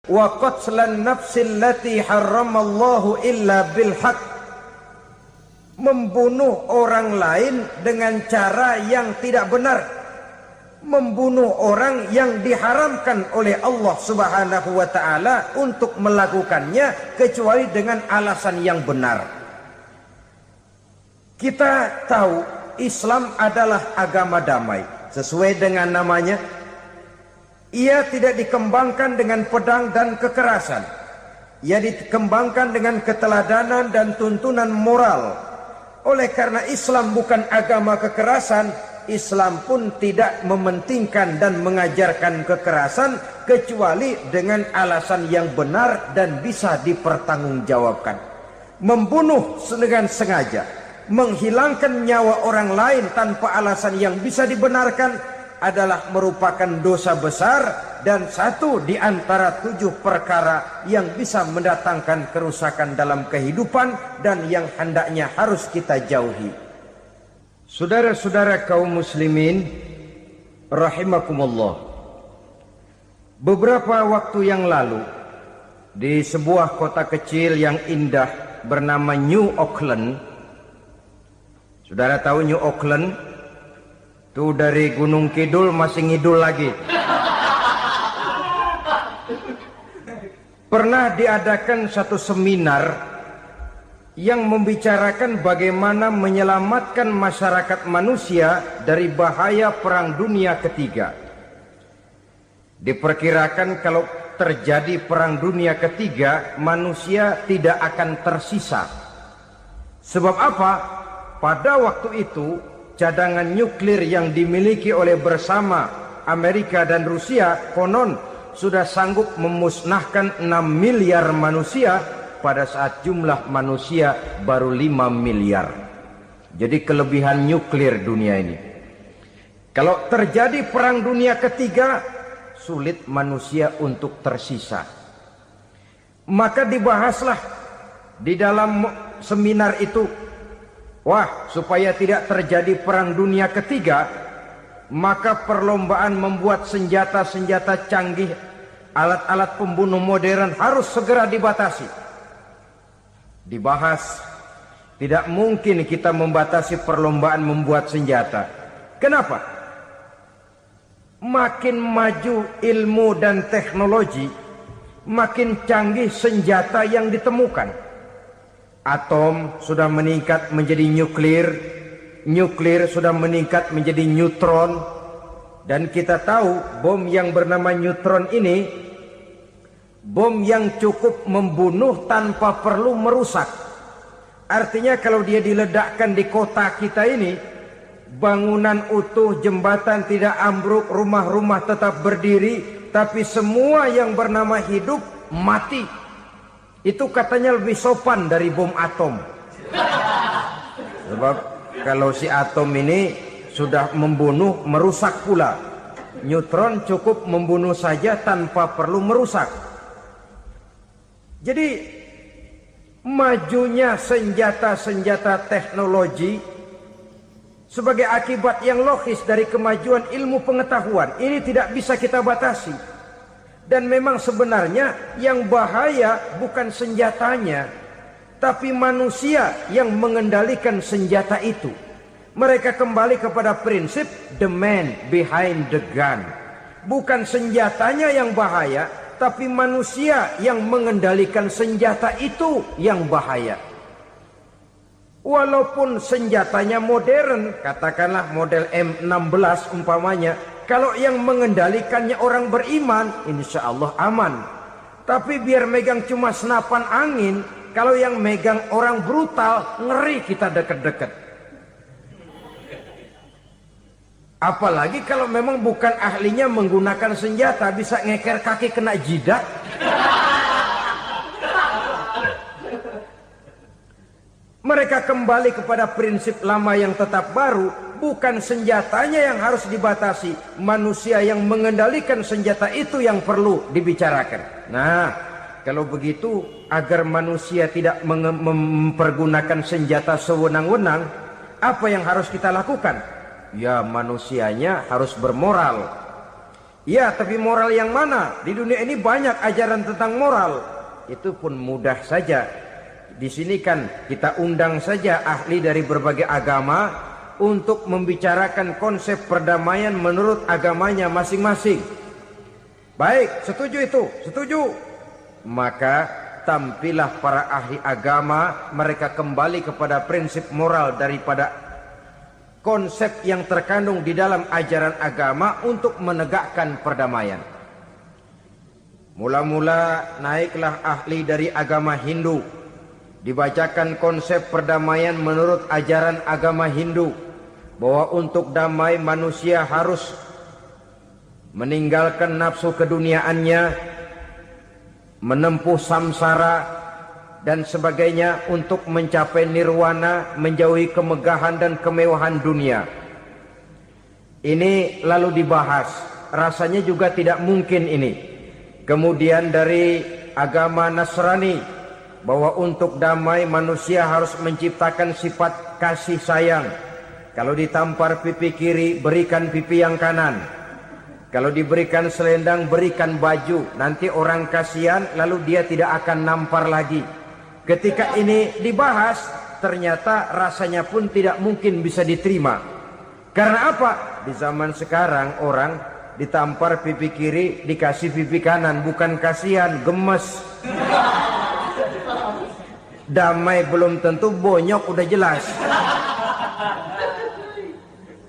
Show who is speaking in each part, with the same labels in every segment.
Speaker 1: wa qatlan nafsil lati harramallahu illa bil haq, membunuh orang lain dengan cara yang tidak benar, membunuh orang yang diharamkan oleh Allah Subhanahu wa taala untuk melakukannya kecuali dengan alasan yang benar. Kita tahu Islam adalah agama damai. Sesuai dengan namanya, ia tidak dikembangkan dengan pedang dan kekerasan. Ia dikembangkan dengan keteladanan dan tuntunan moral. Oleh karena Islam bukan agama kekerasan, Islam pun tidak mementingkan dan mengajarkan kekerasan kecuali dengan alasan yang benar dan bisa dipertanggungjawabkan. Membunuh dengan sengaja, menghilangkan nyawa orang lain tanpa alasan yang bisa dibenarkan adalah merupakan dosa besar dan satu di antara 7 perkara yang bisa mendatangkan kerusakan dalam kehidupan dan yang hendaknya harus kita jauhi. Saudara-saudara kaum muslimin rahimakumullah, beberapa waktu yang lalu di sebuah kota kecil yang indah bernama New Auckland. Saudara tahu New Auckland? Itu dari Gunung Kidul masih ngidul lagi. Pernah diadakan satu seminar yang membicarakan bagaimana menyelamatkan masyarakat manusia dari bahaya Perang Dunia Ketiga. Diperkirakan kalau terjadi Perang Dunia Ketiga, manusia tidak akan tersisa. Sebab apa? Pada waktu itu, cadangan nuklir yang dimiliki oleh bersama Amerika dan Rusia konon sudah sanggup memusnahkan 6 miliar manusia pada saat jumlah manusia baru 5 miliar. Jadi kelebihan nuklir dunia ini. Kalau terjadi Perang Dunia Ketiga, sulit manusia untuk tersisa. Maka dibahaslah di dalam seminar itu, wah, supaya tidak terjadi Perang Dunia Ketiga, maka perlombaan membuat senjata-senjata canggih, alat-alat pembunuh modern harus segera dibatasi. Dibahas, tidak mungkin kita membatasi perlombaan membuat senjata. Kenapa? Makin maju ilmu dan teknologi, makin canggih senjata yang ditemukan. Atom sudah meningkat menjadi nuklir, nuklir sudah meningkat menjadi neutron, dan kita tahu bom yang bernama neutron ini bom yang cukup membunuh tanpa perlu merusak. Artinya kalau dia diledakkan di kota kita ini, bangunan utuh, jembatan tidak ambruk, rumah-rumah tetap berdiri, tapi semua yang bernama hidup mati. Itu katanya lebih sopan dari bom atom. Sebab kalau si atom ini sudah membunuh, merusak pula. Neutron cukup membunuh saja tanpa perlu merusak. Jadi majunya senjata-senjata teknologi sebagai akibat yang logis dari kemajuan ilmu pengetahuan ini tidak bisa kita batasi. Dan memang sebenarnya yang bahaya bukan senjatanya, tapi manusia yang mengendalikan senjata itu. Mereka kembali kepada prinsip the man behind the gun. Bukan senjatanya yang bahaya, tapi manusia yang mengendalikan senjata itu yang bahaya. Walaupun senjatanya modern, katakanlah model M16 umpamanya, kalau yang mengendalikannya orang beriman, insya Allah aman. Tapi biar megang cuma senapan angin, kalau yang megang orang brutal, ngeri kita deket-deket. Apalagi kalau memang bukan ahlinya menggunakan senjata, bisa ngeker kaki kena jidat. Mereka kembali kepada prinsip lama yang tetap baru, bukan senjatanya yang harus dibatasi, manusia yang mengendalikan senjata itu yang perlu dibicarakan. Nah, kalau begitu agar manusia tidak mempergunakan senjata sewenang-wenang, apa yang harus kita lakukan? Ya, manusianya harus bermoral. Ya, tapi moral yang mana? Di dunia ini banyak ajaran tentang moral. Itu pun mudah saja. Di sini kan kita undang saja ahli dari berbagai agama untuk membicarakan konsep perdamaian menurut agamanya masing-masing. Baik, setuju itu, setuju. Maka tampillah para ahli agama, mereka kembali kepada prinsip moral daripada konsep yang terkandung di dalam ajaran agama untuk menegakkan perdamaian. Mula-mula naiklah ahli dari agama Hindu, dibacakan konsep perdamaian menurut ajaran agama Hindu, bahwa untuk damai manusia harus meninggalkan nafsu keduniaannya, menempuh samsara dan sebagainya untuk mencapai nirwana, menjauhi kemegahan dan kemewahan dunia. Ini lalu dibahas, rasanya juga tidak mungkin ini. Kemudian dari agama Nasrani, bahwa untuk damai manusia harus menciptakan sifat kasih sayang. Kalau ditampar pipi kiri, berikan pipi yang kanan. Kalau diberikan selendang, berikan baju. Nanti orang kasihan, lalu dia tidak akan nampar lagi. Ketika ini dibahas, ternyata rasanya pun tidak mungkin bisa diterima. Karena apa? Di zaman sekarang orang ditampar pipi kiri, dikasih pipi kanan. Bukan kasihan, gemes. Damai belum tentu, bonyok udah jelas.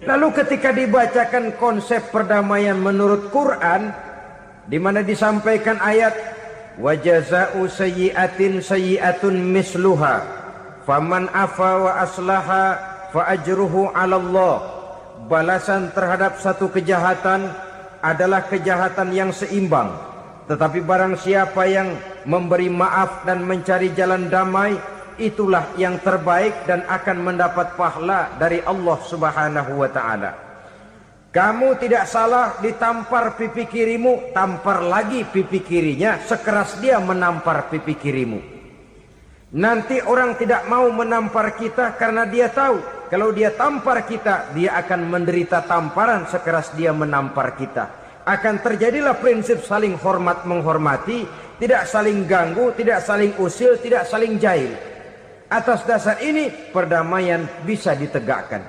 Speaker 1: Lalu ketika dibacakan konsep perdamaian menurut Quran, di mana disampaikan ayat wa jazaa'u sayyi'atin sayyi'atun misluha faman afa wa aslaha fa ajruhu 'ala Allah. Balasan terhadap satu kejahatan adalah kejahatan yang seimbang, tetapi barang siapa yang memberi maaf dan mencari jalan damai, itulah yang terbaik dan akan mendapat pahala dari Allah Subhanahu wa taala. Kamu tidak salah ditampar pipi kirimu, tampar lagi pipi kirinya sekeras dia menampar pipi kirimu. Nanti orang tidak mau menampar kita karena dia tahu kalau dia tampar kita, dia akan menderita tamparan sekeras dia menampar kita. Akan terjadilah prinsip saling hormat menghormati, tidak saling ganggu, tidak saling usil, tidak saling jahil. Atas dasar ini perdamaian bisa ditegakkan.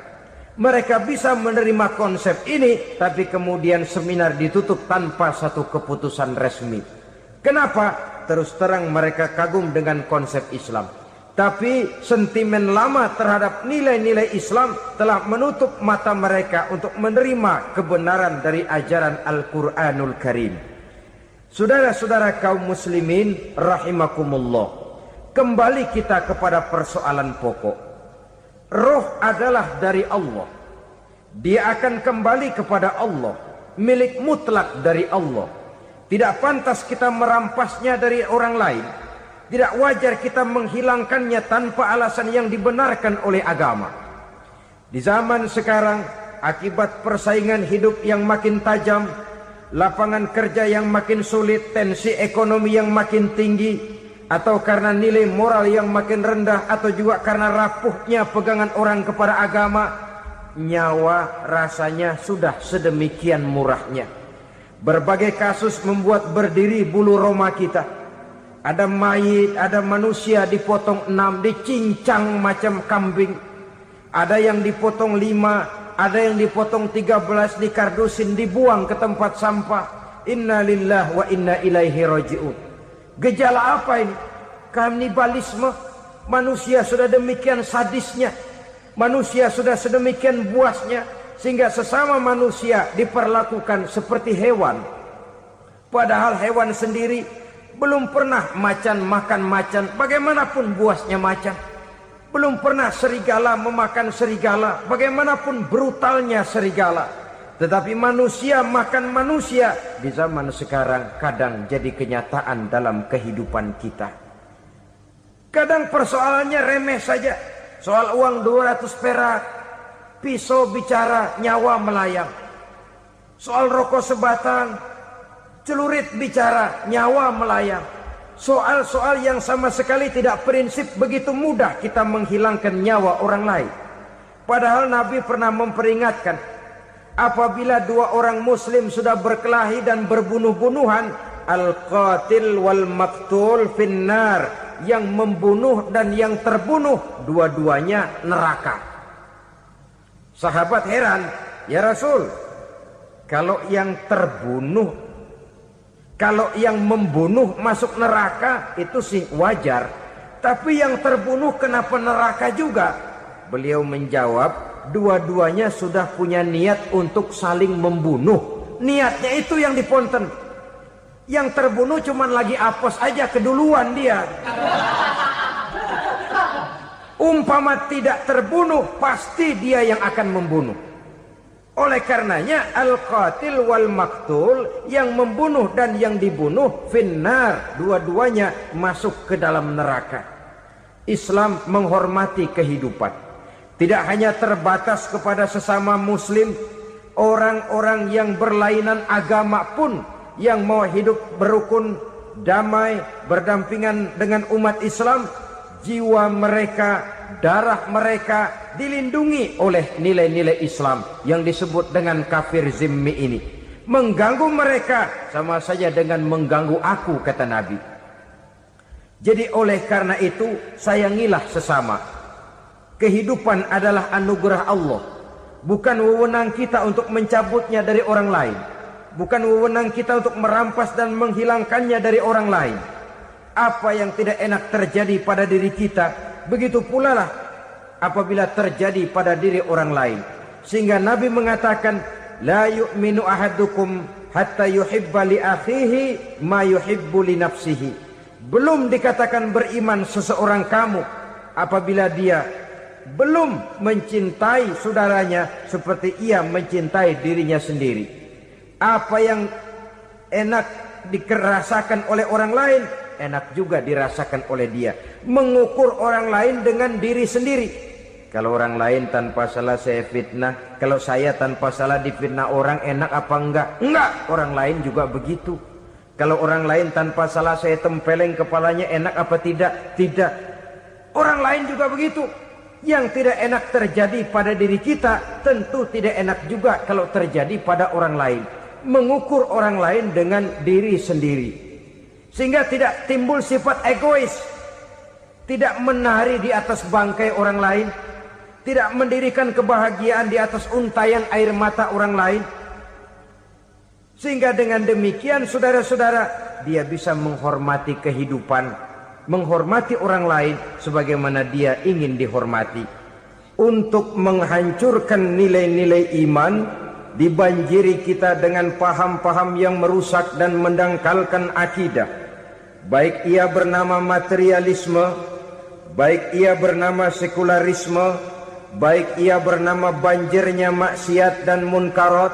Speaker 1: Mereka bisa menerima konsep ini, tapi kemudian seminar ditutup tanpa satu keputusan resmi. Kenapa? Terus terang mereka kagum dengan konsep Islam, tapi sentimen lama terhadap nilai-nilai Islam telah menutup mata mereka untuk menerima kebenaran dari ajaran Al-Quranul Karim. Saudara-saudara kaum muslimin rahimakumullah, kembali kita kepada persoalan pokok. Roh adalah dari Allah. Dia akan kembali kepada Allah, milik mutlak dari Allah. Tidak pantas kita merampasnya dari orang lain. Tidak wajar kita menghilangkannya tanpa alasan yang dibenarkan oleh agama. Di zaman sekarang, akibat persaingan hidup yang makin tajam, lapangan kerja yang makin sulit, tensi ekonomi yang makin tinggi, atau karena nilai moral yang makin rendah, atau juga karena rapuhnya pegangan orang kepada agama, nyawa rasanya sudah sedemikian murahnya. Berbagai kasus membuat berdiri bulu roma kita. Ada mayit, ada manusia dipotong 6, dicincang macam kambing. Ada yang dipotong 5, ada yang dipotong 13, dikardusin, dibuang ke tempat sampah. Inna lillahi wa inna ilaihi raji'un. Gejala apa ini? Kanibalisme. Manusia sudah demikian sadisnya, manusia sudah sedemikian buasnya, sehingga sesama manusia diperlakukan seperti hewan. Padahal hewan sendiri belum pernah macan makan macan, bagaimanapun buasnya macan. Belum pernah serigala memakan serigala, bagaimanapun brutalnya serigala. Tetapi manusia makan manusia di zaman sekarang kadang jadi kenyataan dalam kehidupan kita. Kadang persoalannya remeh saja. Soal uang 200 perak, pisau bicara, nyawa melayang. Soal rokok sebatang, celurit bicara, nyawa melayang. Soal-soal yang sama sekali tidak prinsip, begitu mudah kita menghilangkan nyawa orang lain. Padahal Nabi pernah memperingatkan, Apabila dua orang muslim sudah berkelahi dan berbunuh-bunuhan, al-qatil wal maktul finnar, yang membunuh dan yang terbunuh dua-duanya neraka. Sahabat heran, ya Rasul, kalau yang membunuh masuk neraka itu sih wajar, tapi yang terbunuh kenapa neraka juga? Beliau menjawab, dua-duanya sudah punya niat untuk saling membunuh. Niatnya itu yang diponten. Yang terbunuh cuman lagi apes aja, keduluan dia. Umpama tidak terbunuh, pasti dia yang akan membunuh. Oleh karenanya al-qatil wal maktul, yang membunuh dan yang dibunuh finnar, dua-duanya masuk ke dalam neraka. Islam menghormati kehidupan. Tidak hanya terbatas kepada sesama muslim, orang-orang yang berlainan agama pun yang mau hidup berukun, damai, berdampingan dengan umat Islam, jiwa mereka, darah mereka dilindungi oleh nilai-nilai Islam yang disebut dengan kafir zimmi ini. Mengganggu mereka sama saja dengan mengganggu aku, kata Nabi. Jadi oleh karena itu, sayangilah sesama. Kehidupan adalah anugerah Allah. Bukan wewenang kita untuk mencabutnya dari orang lain. Bukan wewenang kita untuk merampas dan menghilangkannya dari orang lain. Apa yang tidak enak terjadi pada diri kita, begitu pula lah apabila terjadi pada diri orang lain. Sehingga Nabi mengatakan, la yu'minu ahadukum hatta yuhibba li akhihi ma yuhibbu li nafsihi. Belum dikatakan beriman seseorang kamu apabila dia belum mencintai saudaranya seperti ia mencintai dirinya sendiri. Apa yang enak dirasakan oleh orang lain, enak juga dirasakan oleh dia. Mengukur orang lain dengan diri sendiri. Kalau orang lain tanpa salah saya fitnah, kalau saya tanpa salah difitnah orang, enak apa enggak? Enggak, orang lain juga begitu. Kalau orang lain tanpa salah saya tempeleng kepalanya, enak apa tidak? Tidak. Orang lain juga begitu. Yang tidak enak terjadi pada diri kita, tentu tidak enak juga kalau terjadi pada orang lain. Mengukur orang lain dengan diri sendiri, sehingga tidak timbul sifat egois, tidak menari di atas bangkai orang lain, tidak mendirikan kebahagiaan di atas untayan air mata orang lain. Sehingga dengan demikian, saudara-saudara, dia bisa menghormati kehidupan, menghormati orang lain sebagaimana dia ingin dihormati. Untuk menghancurkan nilai-nilai iman, dibanjiri kita dengan paham-paham yang merusak dan mendangkalkan akidah. Baik ia bernama materialisme, baik ia bernama sekularisme, baik ia bernama banjirnya maksiat dan munkarat,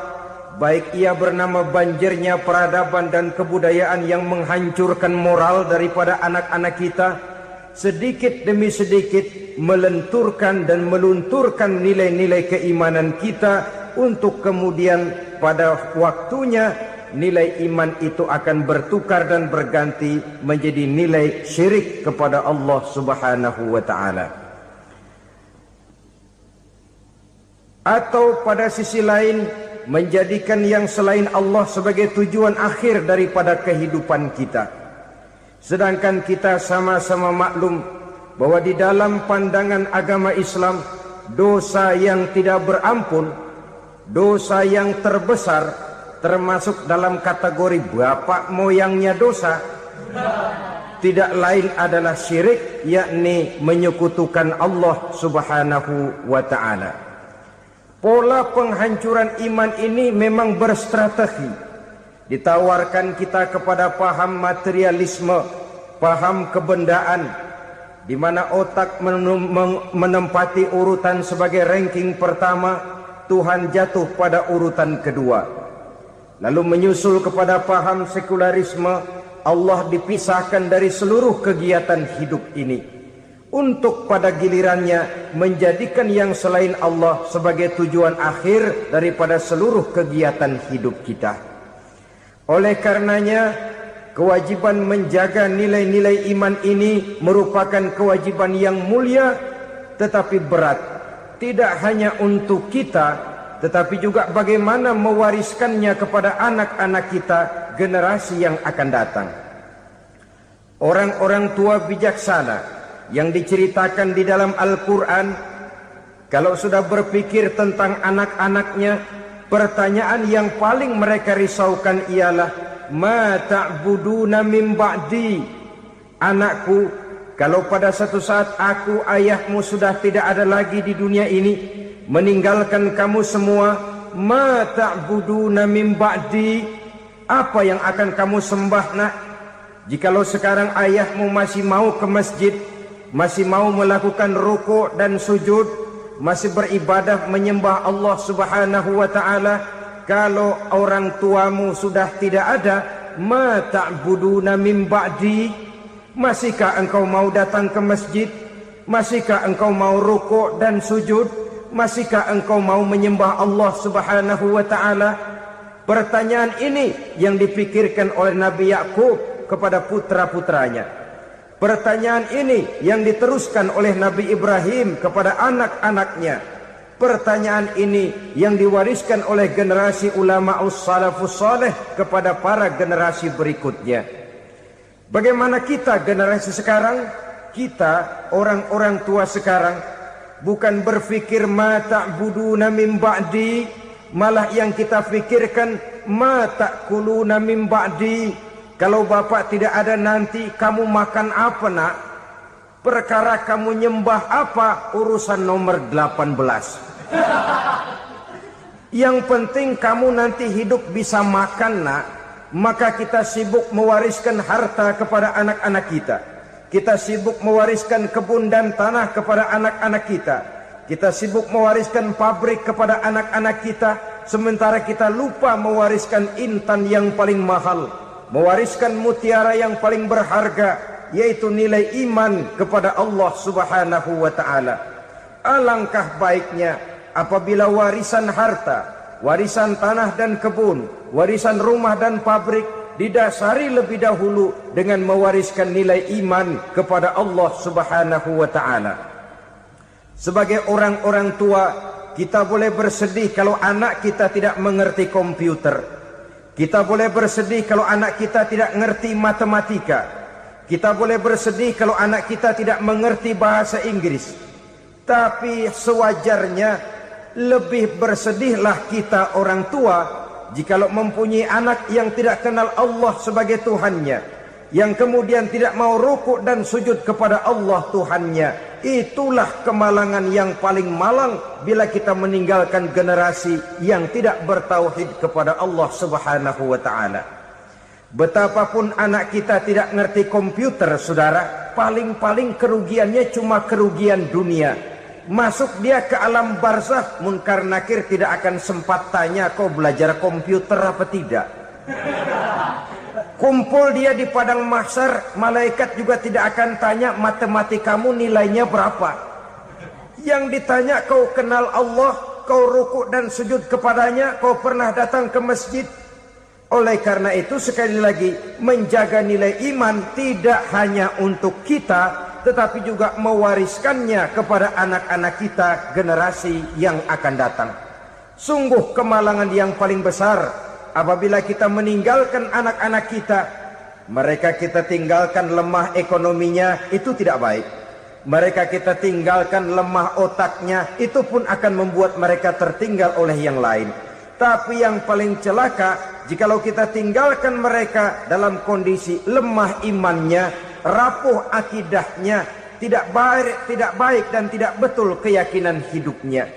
Speaker 1: baik ia bernama banjirnya peradaban dan kebudayaan yang menghancurkan moral daripada anak-anak kita, sedikit demi sedikit melenturkan dan melunturkan nilai-nilai keimanan kita, untuk kemudian pada waktunya nilai iman itu akan bertukar dan berganti menjadi nilai syirik kepada Allah Subhanahu wa ta'ala. Atau pada sisi lain, menjadikan yang selain Allah sebagai tujuan akhir daripada kehidupan kita. Sedangkan kita sama-sama maklum bahwa di dalam pandangan agama Islam, dosa yang tidak berampun, dosa yang terbesar, termasuk dalam kategori bapak moyangnya dosa, tidak lain adalah syirik, yakni menyekutukan Allah Subhanahu wa ta'ala. Pola penghancuran iman ini memang berstrategi. Ditawarkan kita kepada paham materialisme, paham kebendaan, di mana otak menempati urutan sebagai ranking pertama, Tuhan jatuh pada urutan kedua. Lalu menyusul kepada paham sekularisme, Allah dipisahkan dari seluruh kegiatan hidup ini, untuk pada gilirannya menjadikan yang selain Allah sebagai tujuan akhir daripada seluruh kegiatan hidup kita. Oleh karenanya, kewajiban menjaga nilai-nilai iman ini merupakan kewajiban yang mulia tetapi berat, tidak hanya untuk kita tetapi juga bagaimana mewariskannya kepada anak-anak kita, generasi yang akan datang. Orang-orang tua bijaksana yang diceritakan di dalam Al-Quran, kalau sudah berpikir tentang anak-anaknya, pertanyaan yang paling mereka risaukan ialah, ma ta'buduna min ba'di. Anakku, kalau pada satu saat aku, ayahmu sudah tidak ada lagi di dunia ini, meninggalkan kamu semua, ma ta'buduna min ba'di, apa yang akan kamu sembah nak? Jikalau sekarang ayahmu masih mau ke masjid, masih mau melakukan rukuk dan sujud, masih beribadah menyembah Allah Subhanahu wa ta'ala, kalau orang tuamu sudah tidak ada, ma ta'buduna min ba'di, masihkah engkau mau datang ke masjid? Masihkah engkau mau rukuk dan sujud? Masihkah engkau mau menyembah Allah Subhanahu wa ta'ala? Pertanyaan ini yang dipikirkan oleh Nabi Yakub kepada putra-putranya. Pertanyaan ini yang diteruskan oleh Nabi Ibrahim kepada anak-anaknya. Pertanyaan ini yang diwariskan oleh generasi ulama salafus saleh kepada para generasi berikutnya. Bagaimana kita generasi sekarang? Kita orang-orang tua sekarang bukan berfikir ma ta'buduna min ba'di, malah yang kita fikirkan ma ta'kuluna min ba'di. Kalau bapak tidak ada nanti kamu makan apa nak? Perkara kamu nyembah apa, urusan nomor 18. Yang penting kamu nanti hidup bisa makan nak. Maka kita sibuk mewariskan harta kepada anak-anak kita. Kita sibuk mewariskan kebun dan tanah kepada anak-anak kita. Kita sibuk mewariskan pabrik kepada anak-anak kita, sementara kita lupa mewariskan intan yang paling mahal, mewariskan mutiara yang paling berharga, yaitu nilai iman kepada Allah Subhanahu wa ta'ala. Alangkah baiknya apabila warisan harta, warisan tanah dan kebun, warisan rumah dan pabrik didasari lebih dahulu dengan mewariskan nilai iman kepada Allah Subhanahu wa ta'ala. Sebagai orang-orang tua, kita boleh bersedih kalau anak kita tidak mengerti komputer. Kita boleh bersedih kalau anak kita tidak mengerti matematika. Kita boleh bersedih kalau anak kita tidak mengerti bahasa Inggris. Tapi sewajarnya lebih bersedihlah kita orang tua jikalau mempunyai anak yang tidak kenal Allah sebagai Tuhannya, yang kemudian tidak mau rukuk dan sujud kepada Allah Tuhannya. Itulah kemalangan yang paling malang bila kita meninggalkan generasi yang tidak bertauhid kepada Allah Subhanahu wa ta'ala. Betapapun anak kita tidak ngerti komputer, saudara, paling-paling kerugiannya cuma kerugian dunia. Masuk dia ke alam barzakh, munkar nakir tidak akan sempat tanya kau belajar komputer apa tidak. Kumpul dia di padang mahsyar, malaikat juga tidak akan tanya matematikamu nilainya berapa. Yang ditanya kau kenal Allah, kau rukuk dan sujud kepadanya, kau pernah datang ke masjid. Oleh karena itu sekali lagi, menjaga nilai iman tidak hanya untuk kita, tetapi juga mewariskannya kepada anak-anak kita, generasi yang akan datang. Sungguh kemalangan yang paling besar apabila kita meninggalkan anak-anak kita. Mereka kita tinggalkan lemah ekonominya, itu tidak baik. Mereka kita tinggalkan lemah otaknya, itu pun akan membuat mereka tertinggal oleh yang lain. Tapi yang paling celaka, jikalau kita tinggalkan mereka dalam kondisi lemah imannya, rapuh akidahnya, tidak baik dan tidak betul keyakinan hidupnya.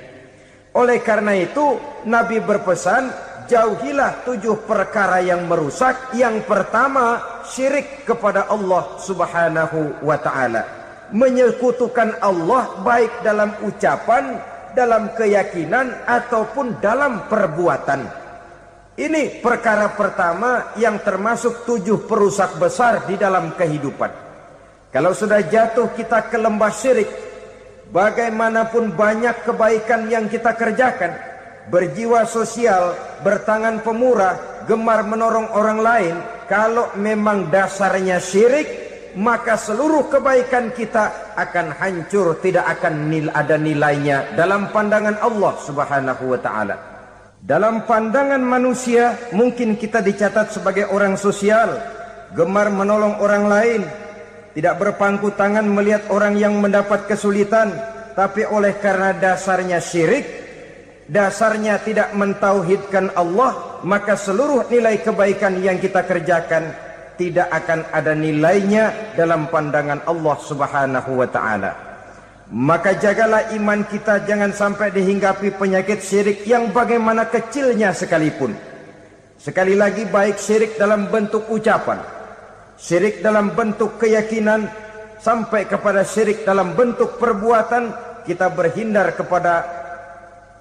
Speaker 1: Oleh karena itu Nabi berpesan, jauhilah 7 perkara yang merusak. Yang pertama, syirik kepada Allah Subhanahu wa ta'ala. Menyekutukan Allah baik dalam ucapan, dalam keyakinan, ataupun dalam perbuatan. Ini perkara pertama yang termasuk 7 perusak besar di dalam kehidupan. Kalau sudah jatuh kita ke lembah syirik, bagaimanapun banyak kebaikan yang kita kerjakan, berjiwa sosial, bertangan pemurah, gemar menolong orang lain, kalau memang dasarnya syirik, maka seluruh kebaikan kita akan hancur, tidak akan ada nilainya dalam pandangan Allah Subhanahu wa ta'ala. Dalam pandangan manusia, mungkin kita dicatat sebagai orang sosial, gemar menolong orang lain, tidak berpangku tangan melihat orang yang mendapat kesulitan. Tapi oleh karena dasarnya syirik, dasarnya tidak mentauhidkan Allah, maka seluruh nilai kebaikan yang kita kerjakan tidak akan ada nilainya dalam pandangan Allah Subhanahu wa ta'ala. Maka jagalah iman kita jangan sampai dihinggapi penyakit syirik yang bagaimana kecilnya sekalipun. Sekali lagi, baik syirik dalam bentuk ucapan, syirik dalam bentuk keyakinan, sampai kepada syirik dalam bentuk perbuatan, kita berhindar kepada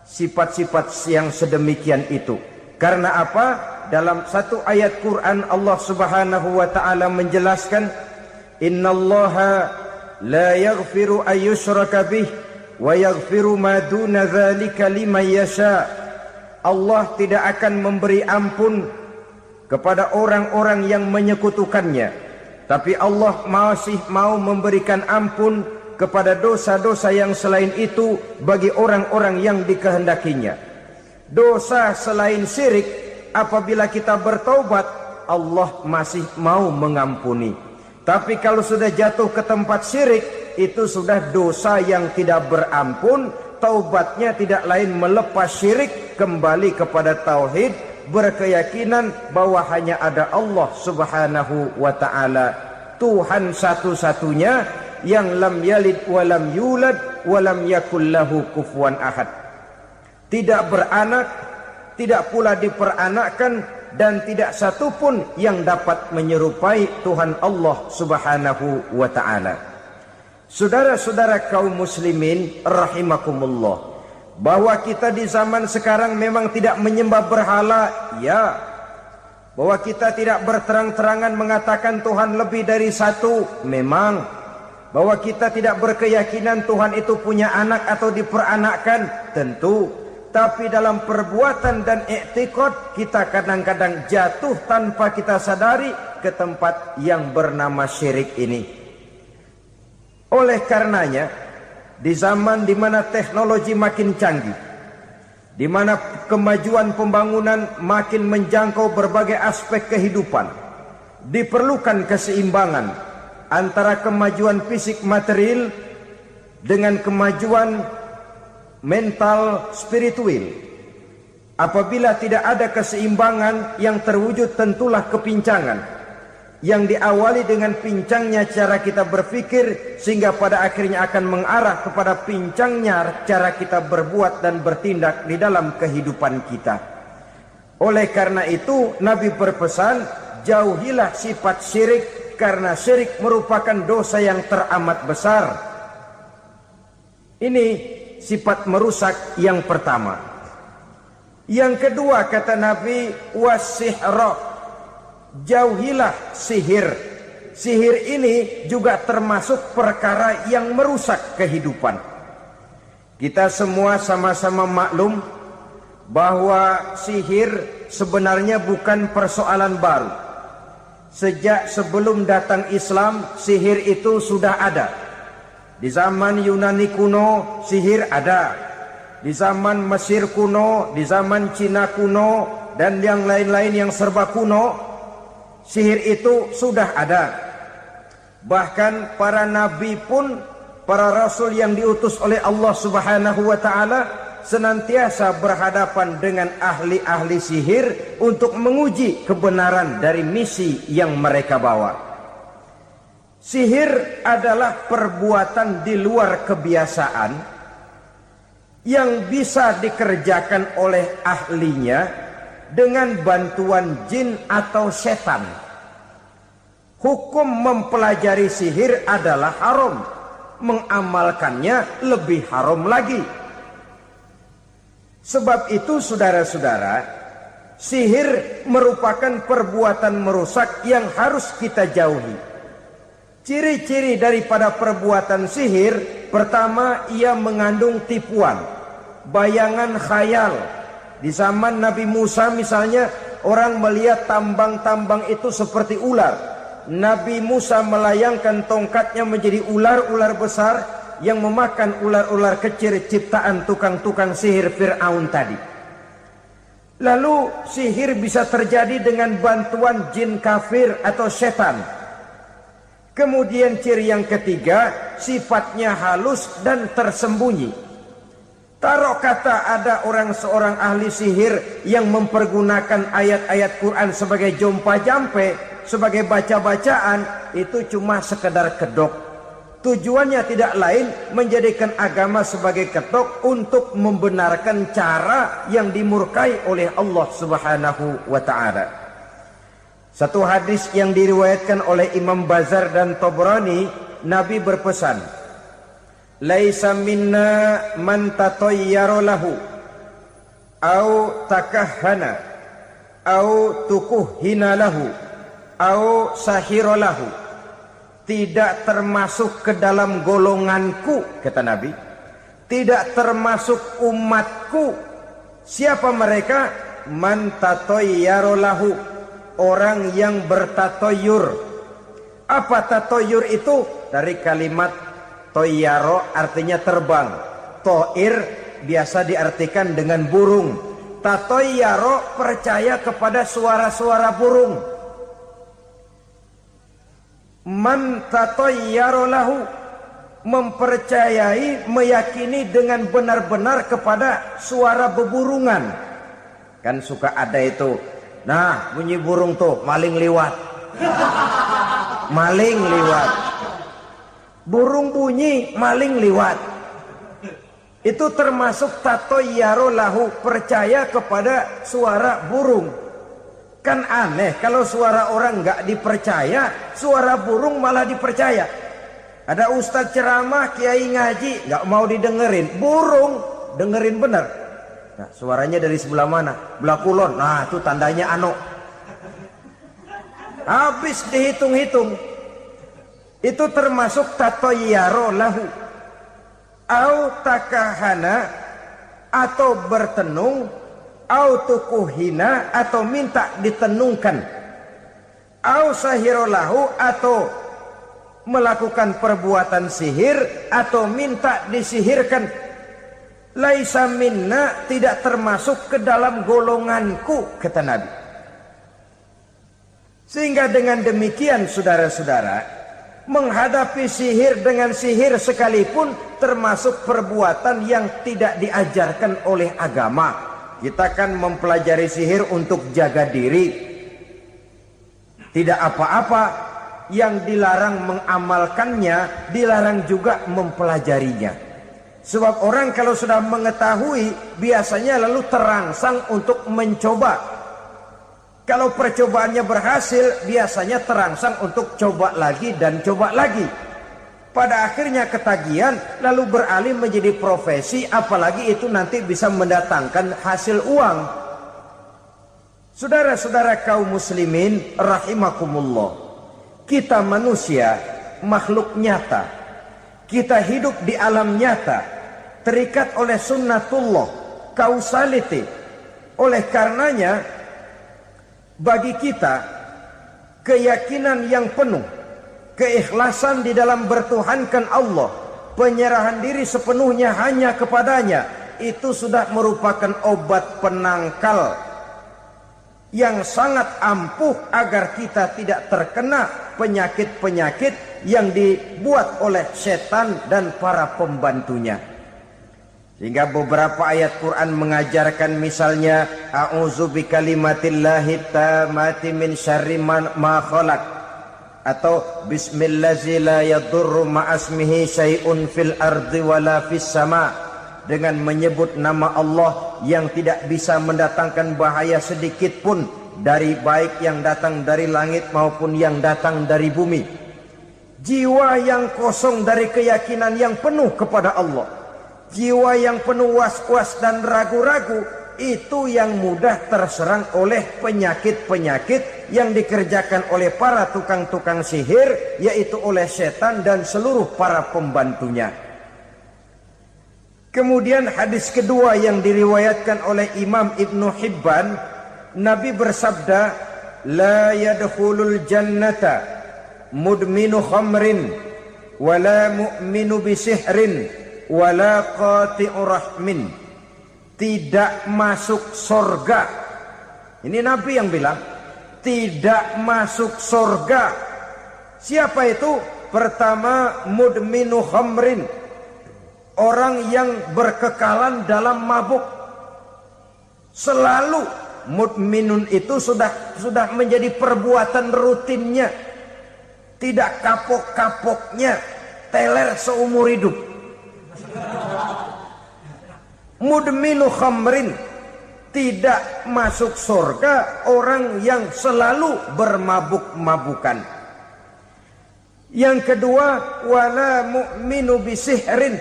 Speaker 1: sifat-sifat yang sedemikian itu. Karena apa? Dalam satu ayat Quran Allah Subhanahu wa ta'ala menjelaskan, innallaha la yaghfiru ayyushraka bih wa yaghfiru ma duna dzalika liman yasha. Allah tidak akan memberi ampun kepada orang-orang yang menyekutukannya, tapi Allah masih mau memberikan ampun kepada dosa-dosa yang selain itu bagi orang-orang yang dikehendakinya. Dosa selain syirik, apabila kita bertaubat, Allah masih mau mengampuni. Tapi kalau sudah jatuh ke tempat syirik, itu sudah dosa yang tidak berampun. Taubatnya tidak lain melepas syirik, kembali kepada tauhid, berkeyakinan bahwa hanya ada Allah Subhanahu wa ta'ala, Tuhan satu-satunya, yang lam yalid wa lam yulad wa lam yakul lahu kufuwan ahad. Tidak beranak, tidak pula diperanakkan, dan tidak satupun yang dapat menyerupai Tuhan Allah Subhanahu wa ta'ala. Saudara-saudara kaum muslimin rahimakumullah, bahwa kita di zaman sekarang memang tidak menyembah berhala, ya. Bahwa kita tidak berterang-terangan mengatakan Tuhan lebih dari satu, memang. Bahwa kita tidak berkeyakinan Tuhan itu punya anak atau diperanakkan, tentu. Tapi dalam perbuatan dan i'tiqad, kita kadang-kadang jatuh tanpa kita sadari ke tempat yang bernama syirik ini. Oleh karenanya, di zaman di mana teknologi makin canggih, di mana kemajuan pembangunan makin menjangkau berbagai aspek kehidupan, diperlukan keseimbangan antara kemajuan fisik material dengan kemajuan mental spiritual. Apabila tidak ada keseimbangan yang terwujud, tentulah kepincangan yang diawali dengan pincangnya cara kita berpikir, sehingga pada akhirnya akan mengarah kepada pincangnya cara kita berbuat dan bertindak di dalam kehidupan kita. Oleh karena itu Nabi berpesan, jauhilah sifat syirik, karena syirik merupakan dosa yang teramat besar. Ini sifat merusak yang pertama. Yang kedua, kata Nabi, wasihra, jauhilah sihir. Sihir ini juga termasuk perkara yang merusak kehidupan. Kita semua sama-sama maklum bahwa sihir sebenarnya bukan persoalan baru. Sejak sebelum datang Islam, sihir itu sudah ada. Di zaman Yunani kuno, sihir ada. Di zaman Mesir kuno, di zaman Cina kuno, dan yang lain-lain yang serba kuno, sihir itu sudah ada. Bahkan para nabi pun, para rasul yang diutus oleh Allah Subhanahu wa ta'ala, senantiasa berhadapan dengan ahli-ahli sihir untuk menguji kebenaran dari misi yang mereka bawa. Sihir adalah perbuatan di luar kebiasaan yang bisa dikerjakan oleh ahlinya dengan bantuan jin atau setan. Hukum mempelajari sihir adalah haram, mengamalkannya lebih haram lagi. Sebab itu saudara-saudara, sihir merupakan perbuatan merusak yang harus kita jauhi. Ciri-ciri daripada perbuatan sihir, pertama, ia mengandung tipuan, bayangan khayal. Di zaman Nabi Musa misalnya, orang melihat tambang-tambang itu seperti ular. Nabi Musa melayangkan tongkatnya menjadi ular-ular besar yang memakan ular-ular kecil ciptaan tukang-tukang sihir Fir'aun tadi. Lalu sihir bisa terjadi dengan bantuan jin kafir atau setan. Kemudian ciri yang ketiga, sifatnya halus dan tersembunyi. Taruh kata ada seorang ahli sihir yang mempergunakan ayat-ayat Quran sebagai jompa-jampe, sebagai baca-bacaan, itu cuma sekedar kedok. Tujuannya tidak lain menjadikan agama sebagai ketok untuk membenarkan cara yang dimurkai oleh Allah Subhanahu wa taala. Satu hadis yang diriwayatkan oleh Imam Bazar dan Tabrani, Nabi berpesan, "Laisa minna man tatayyara lahu au takahhana au tukuhhina lahu au sahira lahu." Tidak termasuk ke dalam golonganku, kata Nabi. Tidak termasuk umatku. Siapa mereka? Man tatayyara lahu, orang yang bertatoyur. Apa tatoyur itu? Dari kalimat toyaro, artinya terbang. Toir biasa diartikan dengan burung. Tatoyaro percaya kepada suara-suara burung. Man tatayyara lahu, mempercayai, meyakini dengan benar-benar kepada suara beburungan. Kan suka ada itu, nah bunyi burung tuh, maling liwat. Maling liwat. Burung bunyi, maling liwat. Itu termasuk tatayyara lahu, percaya kepada suara burung. Kan aneh kalau suara orang nggak dipercaya, suara burung malah dipercaya. Ada ustadz ceramah, kiai ngaji, nggak mau didengerin, burung dengerin bener. Nah, suaranya dari sebelah mana? Belah kulon. Nah, itu tandanya ano. Habis dihitung-hitung. Itu termasuk tatayyara lahu. Au takahana, atau bertenung, au tukuhina, atau minta ditenungkan, au sahirolahu, atau melakukan perbuatan sihir, atau minta disihirkan. Laisa minna, tidak termasuk ke dalam golonganku, kata Nabi. Sehingga dengan demikian saudara-saudara, menghadapi sihir dengan sihir sekalipun termasuk perbuatan yang tidak diajarkan oleh agama. Kita kan mempelajari sihir untuk jaga diri. Tidak apa-apa, yang dilarang mengamalkannya, dilarang juga mempelajarinya. Sebab orang kalau sudah mengetahui, biasanya lalu terangsang untuk mencoba. Kalau percobaannya berhasil, biasanya terangsang untuk coba lagi dan coba lagi. Pada akhirnya ketagihan, lalu beralih menjadi profesi, apalagi itu nanti bisa mendatangkan hasil uang. Saudara-saudara kaum muslimin rahimakumullah, kita manusia makhluk nyata. Kita hidup di alam nyata, terikat oleh sunnatullah, causality. Oleh karenanya, bagi kita keyakinan yang penuh, keikhlasan di dalam bertuhankan Allah, penyerahan diri sepenuhnya hanya kepadanya, itu sudah merupakan obat penangkal yang sangat ampuh agar kita tidak terkena penyakit-penyakit yang dibuat oleh setan dan para pembantunya. Sehingga beberapa ayat Quran mengajarkan, misalnya a'udzu bikalimatillahi tammati min syarri ma khalaq, atau bismillazi la yadurru ma'asmihi syai'un fil ardi wala fis sama, dengan menyebut nama Allah yang tidak bisa mendatangkan bahaya sedikit pun, dari baik yang datang dari langit maupun yang datang dari bumi. Jiwa yang kosong dari keyakinan yang penuh kepada Allah, jiwa yang penuh was-was dan ragu-ragu, itu yang mudah terserang oleh penyakit-penyakit yang dikerjakan oleh para tukang-tukang sihir, yaitu oleh setan dan seluruh para pembantunya. Kemudian hadis kedua yang diriwayatkan oleh Imam Ibnu Hibban, Nabi bersabda, la yadkhulul jannata mudminu khamrin wala mu'minu bisihrin wala qati'u rahmin. Tidak masuk surga Ini Nabi yang bilang, tidak masuk surga. Siapa itu? Pertama, mudminu khamrin, orang yang berkekalan dalam mabuk. Selalu mudminun itu sudah menjadi perbuatan rutinnya, tidak kapok-kapoknya, teler seumur hidup. Mudminu khamrin, tidak masuk surga orang yang selalu bermabuk-mabukan. Yang kedua, wala mu'minu bisihrin,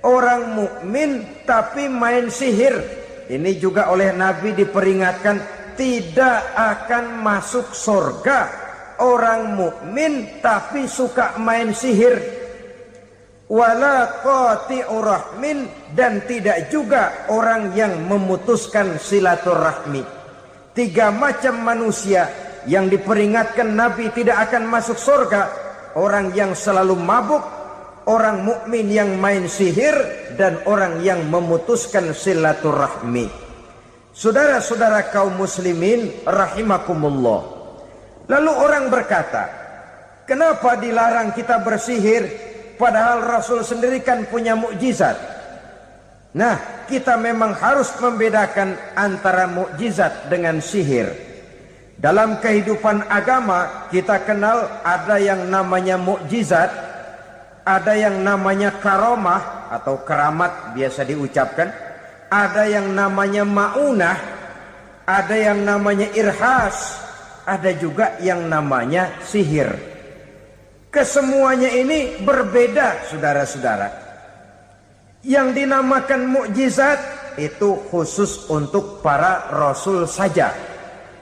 Speaker 1: orang mukmin tapi main sihir. Ini juga oleh Nabi diperingatkan, tidak akan masuk surga orang mukmin tapi suka main sihir. Wala qati'ur rahmin, dan tidak juga orang yang memutuskan silaturahmi. 3 macam manusia yang diperingatkan Nabi tidak akan masuk surga: orang yang selalu mabuk, orang mukmin yang main sihir, dan orang yang memutuskan silaturahmi. Saudara-saudara kaum muslimin rahimakumullah. Lalu orang berkata, kenapa dilarang kita bersihir? Padahal Rasul sendiri kan punya mukjizat. Nah, kita memang harus membedakan antara mukjizat dengan sihir. Dalam kehidupan agama kita kenal ada yang namanya mukjizat, ada yang namanya karomah atau keramat biasa diucapkan, ada yang namanya maunah, ada yang namanya irhas, ada juga yang namanya sihir. Kesemuanya ini berbeda, saudara-saudara. Yang dinamakan mukjizat itu khusus untuk para rasul saja.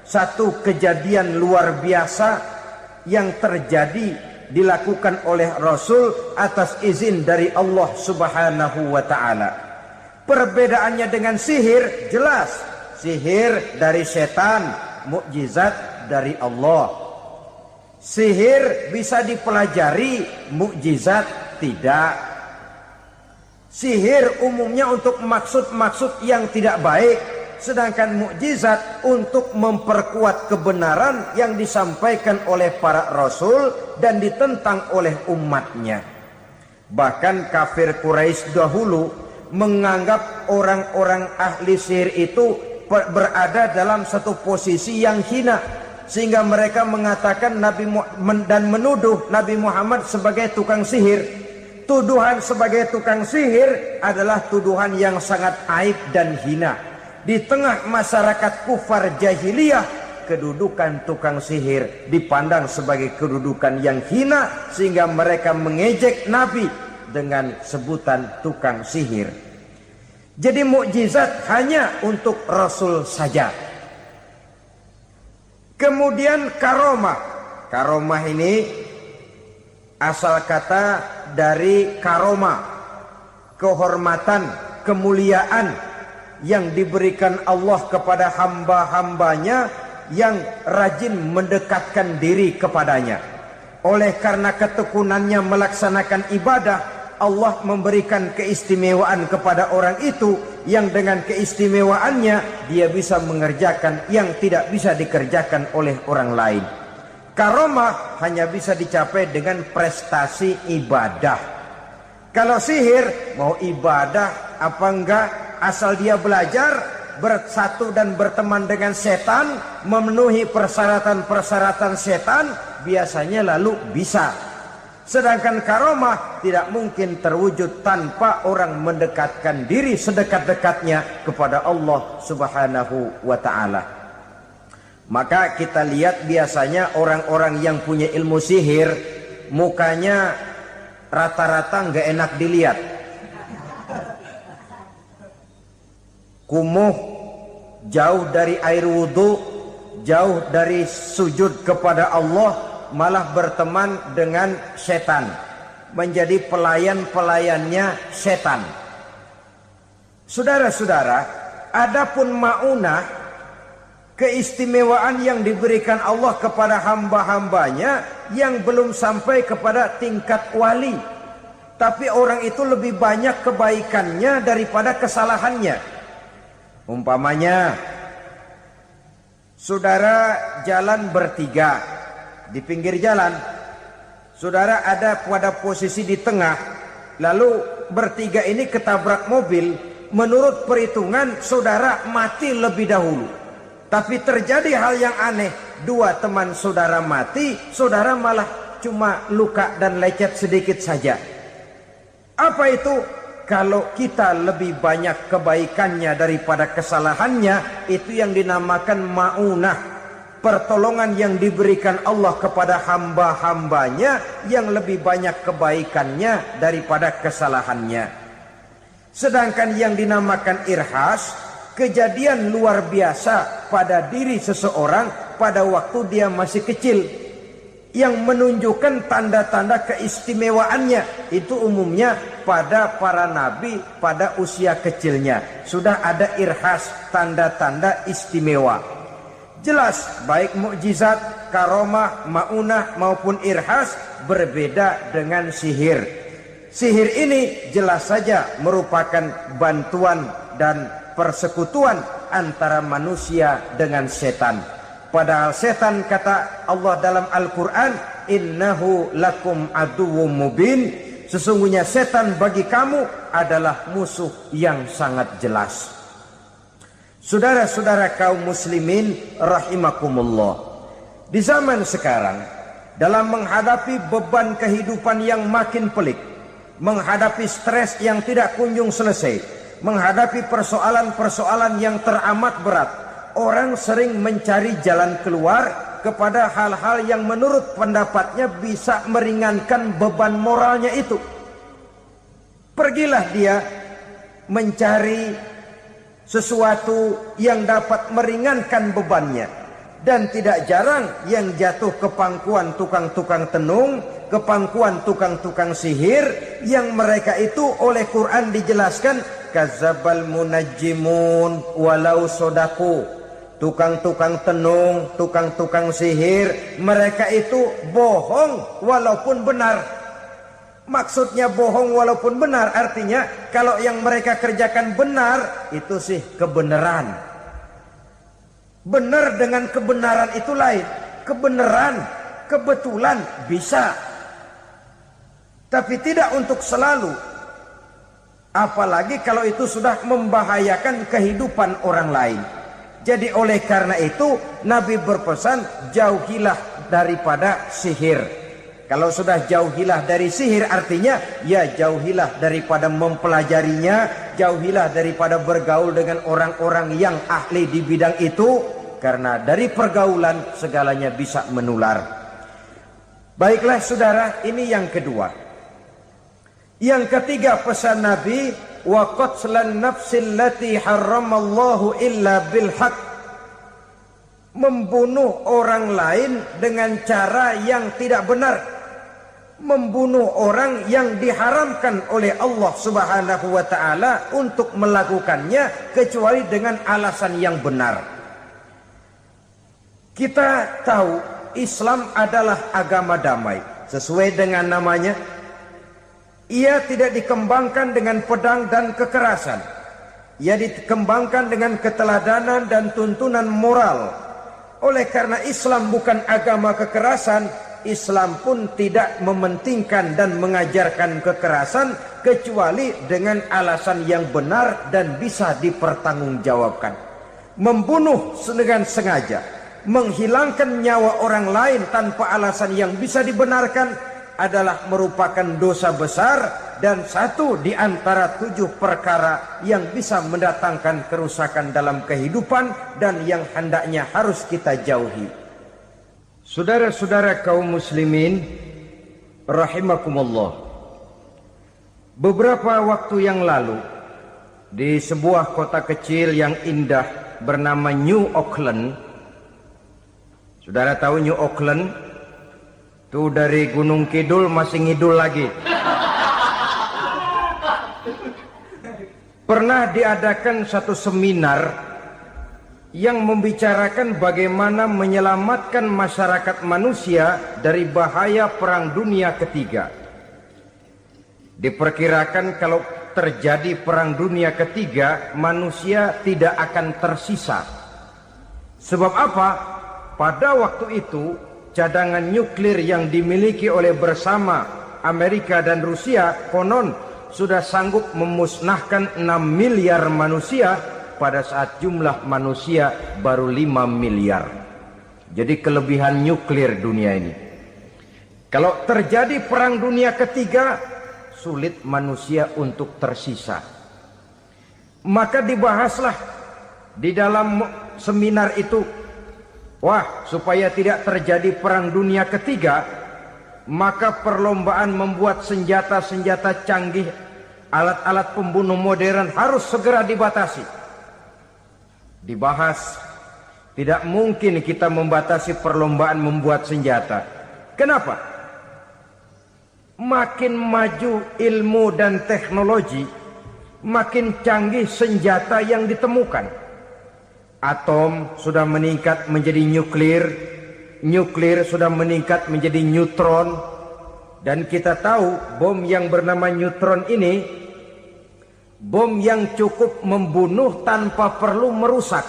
Speaker 1: Satu kejadian luar biasa yang terjadi dilakukan oleh rasul atas izin dari Allah Subhanahu wa taala. Perbedaannya dengan sihir jelas. Sihir dari setan, mukjizat dari Allah. Sihir bisa dipelajari, mukjizat tidak. Sihir umumnya untuk maksud-maksud yang tidak baik, sedangkan mukjizat untuk memperkuat kebenaran yang disampaikan oleh para rasul dan ditentang oleh umatnya. Bahkan kafir Quraisy dahulu menganggap orang-orang ahli sihir itu berada dalam satu posisi yang hina, sehingga mereka mengatakan dan menuduh Nabi Muhammad sebagai tukang sihir. Tuduhan sebagai tukang sihir adalah tuduhan yang sangat aib dan hina. Di tengah masyarakat kufar jahiliyah, kedudukan tukang sihir dipandang sebagai kedudukan yang hina, sehingga mereka mengejek Nabi dengan sebutan tukang sihir. Jadi mukjizat hanya untuk Rasul saja. Kemudian karomah. Karomah ini asal kata dari karomah, kehormatan, kemuliaan yang diberikan Allah kepada hamba-hambanya yang rajin mendekatkan diri kepadanya. Oleh karena ketekunannya melaksanakan ibadah, Allah memberikan keistimewaan kepada orang itu, yang dengan keistimewaannya dia bisa mengerjakan yang tidak bisa dikerjakan oleh orang lain. Karomah hanya bisa dicapai dengan prestasi ibadah. Kalau sihir, mau ibadah apa enggak, asal dia belajar, bersatu dan berteman dengan setan, memenuhi persyaratan-persyaratan setan, biasanya lalu bisa. Sedangkan karomah tidak mungkin terwujud tanpa orang mendekatkan diri sedekat-dekatnya kepada Allah Subhanahu wa ta'ala. Maka kita lihat biasanya orang-orang yang punya ilmu sihir, mukanya rata-rata nggak enak dilihat. Kumuh, jauh dari air wudhu, jauh dari sujud kepada Allah, malah berteman dengan setan, menjadi pelayan-pelayannya setan. Saudara-saudara, adapun maunah, keistimewaan yang diberikan Allah kepada hamba-hambanya yang belum sampai kepada tingkat wali, tapi orang itu lebih banyak kebaikannya daripada kesalahannya. Umpamanya Saudara jalan bertiga di pinggir jalan. Saudara ada pada posisi di tengah, lalu bertiga ini ketabrak mobil. Menurut perhitungan saudara mati lebih dahulu. Tapi terjadi hal yang aneh, dua teman saudara mati, saudara malah cuma luka dan lecet sedikit saja. Apa itu? Kalau kita lebih banyak kebaikannya daripada kesalahannya, itu yang dinamakan ma'unah. Pertolongan yang diberikan Allah kepada hamba-hambanya yang lebih banyak kebaikannya daripada kesalahannya. Sedangkan yang dinamakan irhas, kejadian luar biasa pada diri seseorang pada waktu dia masih kecil, yang menunjukkan tanda-tanda keistimewaannya. Itu umumnya pada para nabi pada usia kecilnya sudah ada irhas, tanda-tanda istimewa. Jelas baik mukjizat, karomah, maunah maupun irhas berbeda dengan sihir. Sihir ini jelas saja merupakan bantuan dan persekutuan antara manusia dengan setan. Padahal setan, kata Allah dalam Al-Quran, innahu lakum aduwwum mubin, sesungguhnya setan bagi kamu adalah musuh yang sangat jelas. Saudara-saudara kaum muslimin rahimakumullah, di zaman sekarang dalam menghadapi beban kehidupan yang makin pelik, menghadapi stres yang tidak kunjung selesai, menghadapi persoalan-persoalan yang teramat berat, orang sering mencari jalan keluar kepada hal-hal yang menurut pendapatnya bisa meringankan beban moralnya itu. Pergilah dia mencari sesuatu yang dapat meringankan bebannya. Dan tidak jarang yang jatuh ke pangkuan tukang-tukang tenung, ke pangkuan tukang-tukang sihir, yang mereka itu oleh Quran dijelaskan kadzabal munajjimun walau sodaku. Tukang-tukang tenung, tukang-tukang sihir, mereka itu bohong walaupun benar. Maksudnya bohong walaupun benar, artinya kalau yang mereka kerjakan benar, itu sih kebenaran. Benar dengan kebenaran itu lain. Kebenaran, kebetulan bisa, tapi tidak untuk selalu. Apalagi kalau itu sudah membahayakan kehidupan orang lain. Jadi oleh karena itu Nabi berpesan, jauhilah daripada sihir. Kalau sudah jauhilah dari sihir, artinya ya jauhilah daripada mempelajarinya, jauhilah daripada bergaul dengan orang-orang yang ahli di bidang itu, karena dari pergaulan segalanya bisa menular. Baiklah saudara, ini yang kedua. Yang ketiga pesan Nabi, wa qatlan nafsil lati harramallahu illa bil haq. Membunuh orang lain dengan cara yang tidak benar. Membunuh orang yang diharamkan oleh Allah Subhanahu wa taala untuk melakukannya kecuali dengan alasan yang benar. Kita tahu Islam adalah agama damai. Sesuai dengan namanya, ia tidak dikembangkan dengan pedang dan kekerasan. Ia dikembangkan dengan keteladanan dan tuntunan moral. Oleh karena Islam bukan agama kekerasan, Islam pun tidak mementingkan dan mengajarkan kekerasan kecuali dengan alasan yang benar dan bisa dipertanggungjawabkan. Membunuh dengan sengaja, menghilangkan nyawa orang lain tanpa alasan yang bisa dibenarkan adalah merupakan dosa besar dan satu di antara 7 perkara yang bisa mendatangkan kerusakan dalam kehidupan dan yang hendaknya harus kita jauhi. Saudara-saudara kaum muslimin rahimakumullah, beberapa waktu yang lalu di sebuah kota kecil yang indah bernama New Auckland. Saudara tahu New Auckland? Itu dari Gunung Kidul masih ngidul lagi. Pernah diadakan satu seminar yang membicarakan bagaimana menyelamatkan masyarakat manusia dari bahaya Perang Dunia Ketiga. Diperkirakan kalau terjadi Perang Dunia Ketiga, manusia tidak akan tersisa. Sebab apa? Pada waktu itu cadangan nuklir yang dimiliki oleh bersama Amerika dan Rusia konon sudah sanggup memusnahkan 6 miliar manusia pada saat jumlah manusia baru 5 miliar. Jadi kelebihan nuklir dunia ini. Kalau terjadi perang dunia ketiga, sulit manusia untuk tersisa. Maka dibahaslah di dalam seminar itu, wah, supaya tidak terjadi perang dunia ketiga, maka perlombaan membuat senjata-senjata canggih, alat-alat pembunuh modern harus segera dibatasi. Dibahas, tidak mungkin kita membatasi perlombaan membuat senjata. Kenapa? Makin maju ilmu dan teknologi, makin canggih senjata yang ditemukan. Atom sudah meningkat menjadi nuklir, nuklir sudah meningkat menjadi neutron, dan kita tahu bom yang bernama neutron ini bom yang cukup membunuh tanpa perlu merusak.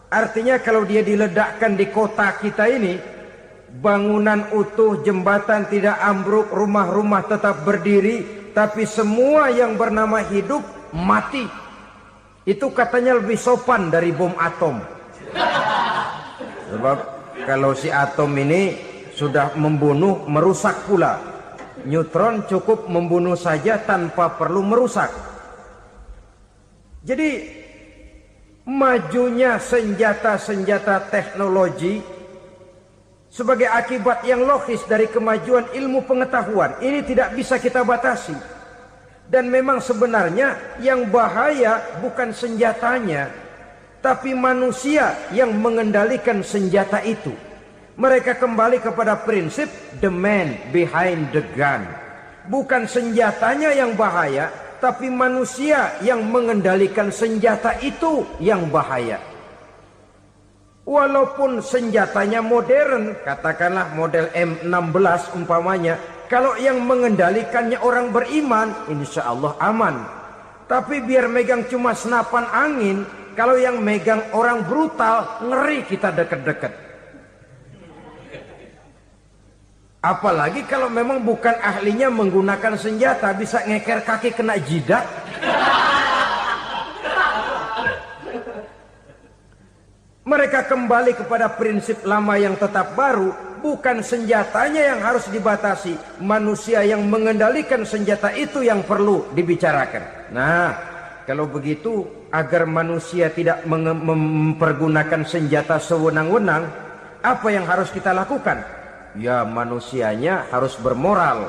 Speaker 1: Artinya kalau dia diledakkan di kota kita ini, bangunan utuh, jembatan tidak ambruk, rumah-rumah tetap berdiri, tapi semua yang bernama hidup mati. Itu katanya lebih sopan dari bom atom. Sebab kalau si atom ini sudah membunuh, merusak pula. Neutron cukup membunuh saja tanpa perlu merusak. Jadi majunya senjata-senjata teknologi sebagai akibat yang logis dari kemajuan ilmu pengetahuan ini tidak bisa kita batasi. Dan memang sebenarnya yang bahaya bukan senjatanya, tapi manusia yang mengendalikan senjata itu. Mereka kembali kepada prinsip the man behind the gun. Bukan senjatanya yang bahaya, tapi manusia yang mengendalikan senjata itu yang bahaya. Walaupun senjatanya modern, katakanlah model M16 umpamanya, kalau yang mengendalikannya orang beriman, insya Allah aman. Tapi biar megang cuma senapan angin, kalau yang megang orang brutal, ngeri kita deket-deket. Apalagi kalau memang bukan ahlinya menggunakan senjata, bisa ngeker kaki kena jidat. Mereka kembali kepada prinsip lama yang tetap baru, bukan senjatanya yang harus dibatasi, manusia yang mengendalikan senjata itu yang perlu dibicarakan. Nah, kalau begitu agar manusia tidak mempergunakan senjata sewenang-wenang, apa yang harus kita lakukan? Ya, manusianya harus bermoral.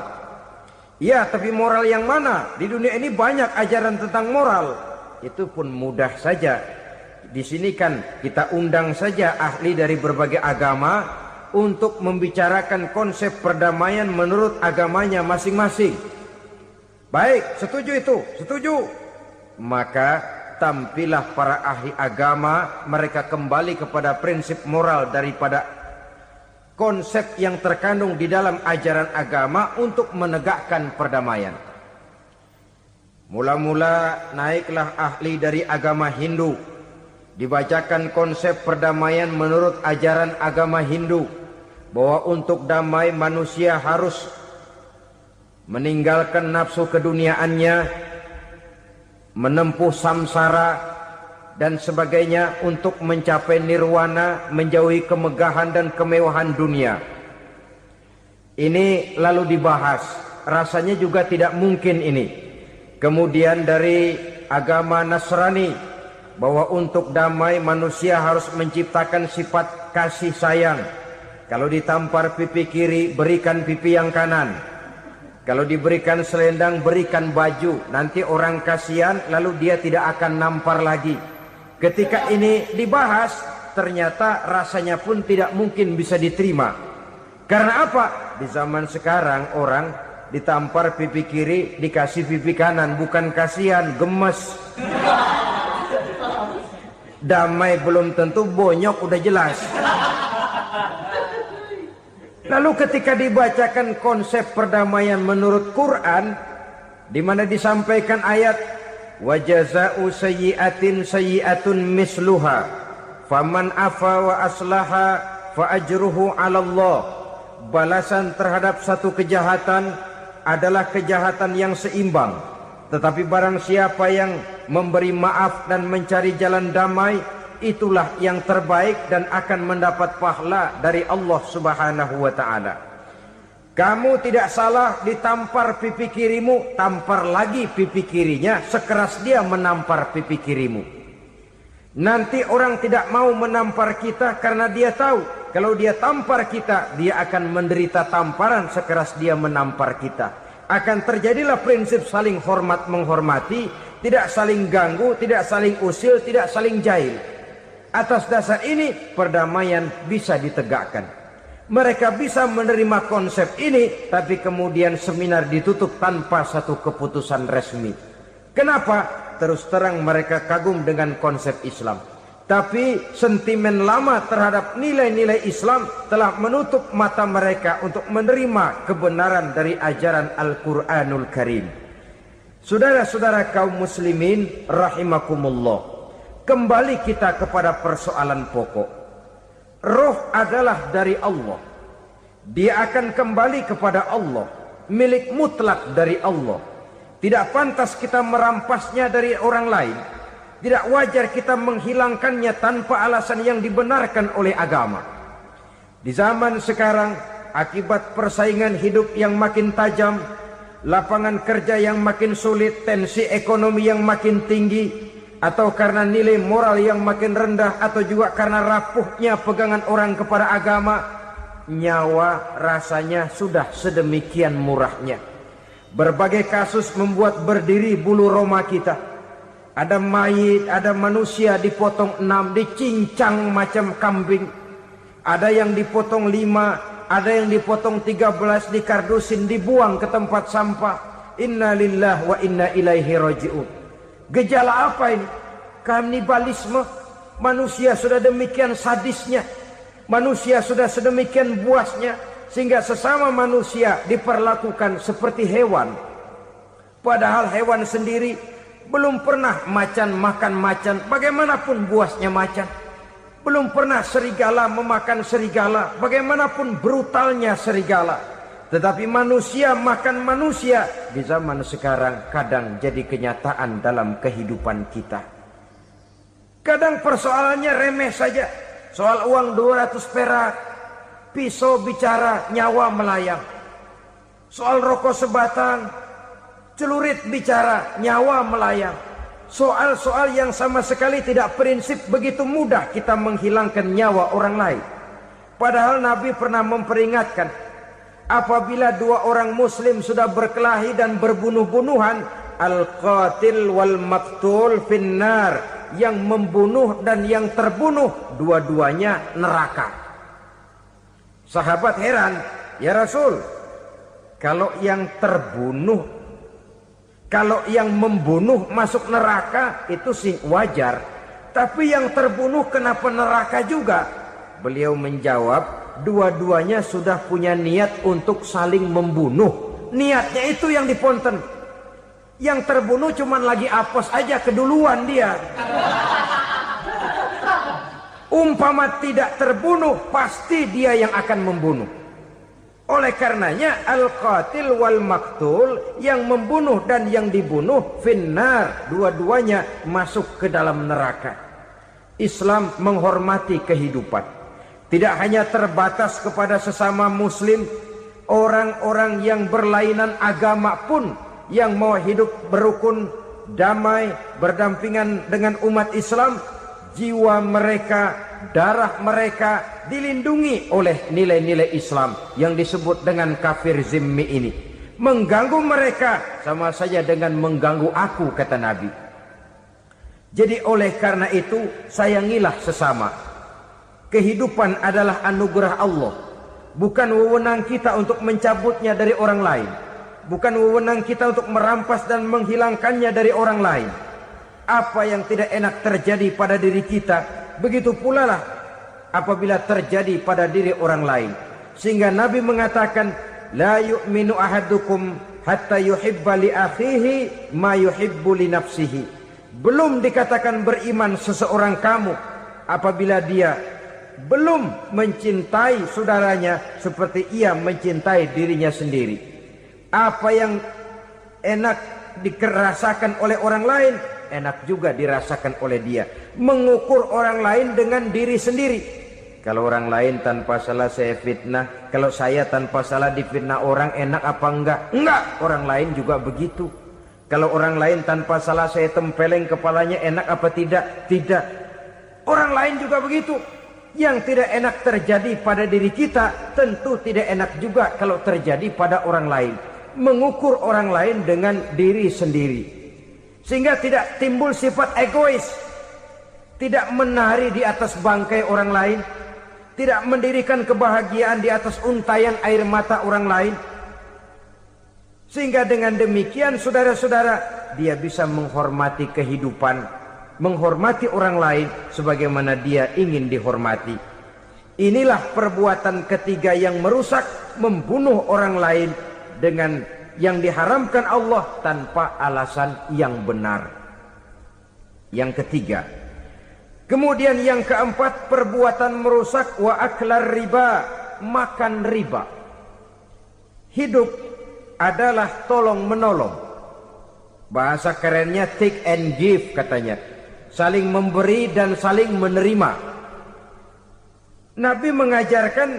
Speaker 1: Ya, tapi moral yang mana? Di dunia ini banyak ajaran tentang moral. Itu pun mudah saja. Di sini kan kita undang saja ahli dari berbagai agama untuk membicarakan konsep perdamaian menurut agamanya masing-masing. Baik, setuju itu, setuju. Maka tampillah para ahli agama, mereka kembali kepada prinsip moral daripada konsep yang terkandung di dalam ajaran agama untuk menegakkan perdamaian. Mula-mula naiklah ahli dari agama Hindu. Dibacakan konsep perdamaian menurut ajaran agama Hindu, bahwa untuk damai manusia harus meninggalkan nafsu keduniaannya, menempuh samsara dan sebagainya untuk mencapai nirwana, menjauhi kemegahan dan kemewahan dunia. Ini lalu dibahas, rasanya juga tidak mungkin ini. Kemudian dari agama Nasrani, bahwa untuk damai manusia harus menciptakan sifat kasih sayang. Kalau ditampar pipi kiri, berikan pipi yang kanan. Kalau diberikan selendang, berikan baju. Nanti orang kasihan, lalu dia tidak akan nampar lagi. Ketika ini dibahas, ternyata rasanya pun tidak mungkin bisa diterima. Karena apa? Di zaman sekarang orang ditampar pipi kiri, dikasih pipi kanan. Bukan kasihan, gemes. Damai belum tentu, bonyok udah jelas. Lalu ketika dibacakan konsep perdamaian menurut Quran, di mana disampaikan ayat wa jazaa'u sayyi'atin sayyi'atun misluha Faman afa wa aslaha fa ajruhu 'ala Allah. Balasan terhadap satu kejahatan adalah kejahatan yang seimbang. Tetapi barang siapa yang memberi maaf dan mencari jalan damai, itulah yang terbaik dan akan mendapat pahala dari Allah Subhanahu wa taala. Kamu tidak salah ditampar pipi kirimu, tampar lagi pipi kirinya sekeras dia menampar pipi kirimu. Nanti orang tidak mau menampar kita karena dia tahu kalau dia tampar kita, dia akan menderita tamparan sekeras dia menampar kita. Akan terjadilah prinsip saling hormat menghormati, tidak saling ganggu, tidak saling usil, tidak saling jahil. Atas dasar ini perdamaian bisa ditegakkan. Mereka bisa menerima konsep ini, tapi kemudian seminar ditutup tanpa satu keputusan resmi. Kenapa? Terus terang mereka kagum dengan konsep Islam. Tapi sentimen lama terhadap nilai-nilai Islam telah menutup mata mereka untuk menerima kebenaran dari ajaran Al-Quranul Karim. Saudara-saudara kaum muslimin rahimakumullah. Kembali kita kepada persoalan pokok. Roh adalah dari Allah. Dia akan kembali kepada Allah. Milik mutlak dari Allah. Tidak pantas kita merampasnya dari orang lain. Tidak wajar kita menghilangkannya tanpa alasan yang dibenarkan oleh agama. Di zaman sekarang, akibat persaingan hidup yang makin tajam, lapangan kerja yang makin sulit, tensi ekonomi yang makin tinggi, atau karena nilai moral yang makin rendah, atau juga karena rapuhnya pegangan orang kepada agama, nyawa rasanya sudah sedemikian murahnya. Berbagai kasus membuat berdiri bulu roma kita. Ada mayit, ada manusia dipotong 6, dicincang macam kambing. Ada yang dipotong 5, ada yang dipotong 13, dikardusin, dibuang ke tempat sampah. Inna lillahi wa inna ilaihi raji'un. Gejala apa ini? Kanibalisme. Manusia sudah demikian sadisnya. Manusia sudah sedemikian buasnya. Sehingga sesama manusia diperlakukan seperti hewan. Padahal hewan sendiri belum pernah macan makan macan, bagaimanapun buasnya macan. Belum pernah serigala memakan serigala, bagaimanapun brutalnya serigala. Tetapi manusia makan manusia di zaman sekarang kadang jadi kenyataan dalam kehidupan kita. Kadang persoalannya remeh saja. Soal uang 200 perak, pisau bicara, nyawa melayang. Soal rokok sebatang, celurit bicara, nyawa melayang. Soal-soal yang sama sekali tidak prinsip, begitu mudah kita menghilangkan nyawa orang lain. Padahal Nabi pernah memperingatkan, apabila dua orang muslim sudah berkelahi dan berbunuh-bunuhan, al-qatil wal maktul finnar, yang membunuh dan yang terbunuh dua-duanya neraka. Sahabat heran, ya Rasul, kalau yang terbunuh, kalau yang membunuh masuk neraka itu sih wajar. Tapi yang terbunuh kenapa neraka juga? Beliau menjawab, dua-duanya sudah punya niat untuk saling membunuh. Niatnya itu yang diponten. Yang terbunuh cuman lagi apes aja, keduluan dia. Umpama tidak terbunuh, pasti dia yang akan membunuh. Oleh karenanya al-qatil wal maktul, yang membunuh dan yang dibunuh finnar, dua-duanya masuk ke dalam neraka. Islam menghormati kehidupan. Tidak hanya terbatas kepada sesama muslim, orang-orang yang berlainan agama pun yang mau hidup berukun, damai, berdampingan dengan umat Islam, jiwa mereka, darah mereka dilindungi oleh nilai-nilai Islam yang disebut dengan kafir zimmi ini. Mengganggu mereka sama saja dengan mengganggu aku, kata Nabi. Jadi oleh karena itu sayangilah sesama. Kehidupan adalah anugerah Allah, bukan wewenang kita untuk mencabutnya dari orang lain, bukan wewenang kita untuk merampas dan menghilangkannya dari orang lain. Apa yang tidak enak terjadi pada diri kita, begitu pula lah apabila terjadi pada diri orang lain. Sehingga Nabi mengatakan, la yu'minu ahadukum hatta yuhibba li akhihi ma yuhibbu li nafsihi. Belum dikatakan beriman seseorang kamu apabila dia belum mencintai saudaranya seperti ia mencintai dirinya sendiri. Apa yang enak dirasakan oleh orang lain, enak juga dirasakan oleh dia. Mengukur orang lain dengan diri sendiri. Kalau orang lain tanpa salah saya fitnah, kalau saya tanpa salah difitnah orang, enak apa enggak? Enggak, orang lain juga begitu. Kalau orang lain tanpa salah saya tempeleng kepalanya, enak apa tidak? Tidak. Orang lain juga begitu. Yang tidak enak terjadi pada diri kita, tentu tidak enak juga kalau terjadi pada orang lain. Mengukur orang lain dengan diri sendiri, sehingga tidak timbul sifat egois, tidak menari di atas bangkai orang lain, tidak mendirikan kebahagiaan di atas untayan air mata orang lain. Sehingga dengan demikian saudara-saudara, dia bisa menghormati kehidupan, menghormati orang lain sebagaimana dia ingin dihormati. Inilah perbuatan ketiga yang merusak, membunuh orang lain dengan yang diharamkan Allah tanpa alasan yang benar. Yang ketiga. Kemudian yang keempat, perbuatan merusak wa aklar riba, makan riba. Hidup adalah tolong menolong. Bahasa kerennya take and give katanya. Saling memberi dan saling menerima. Nabi mengajarkan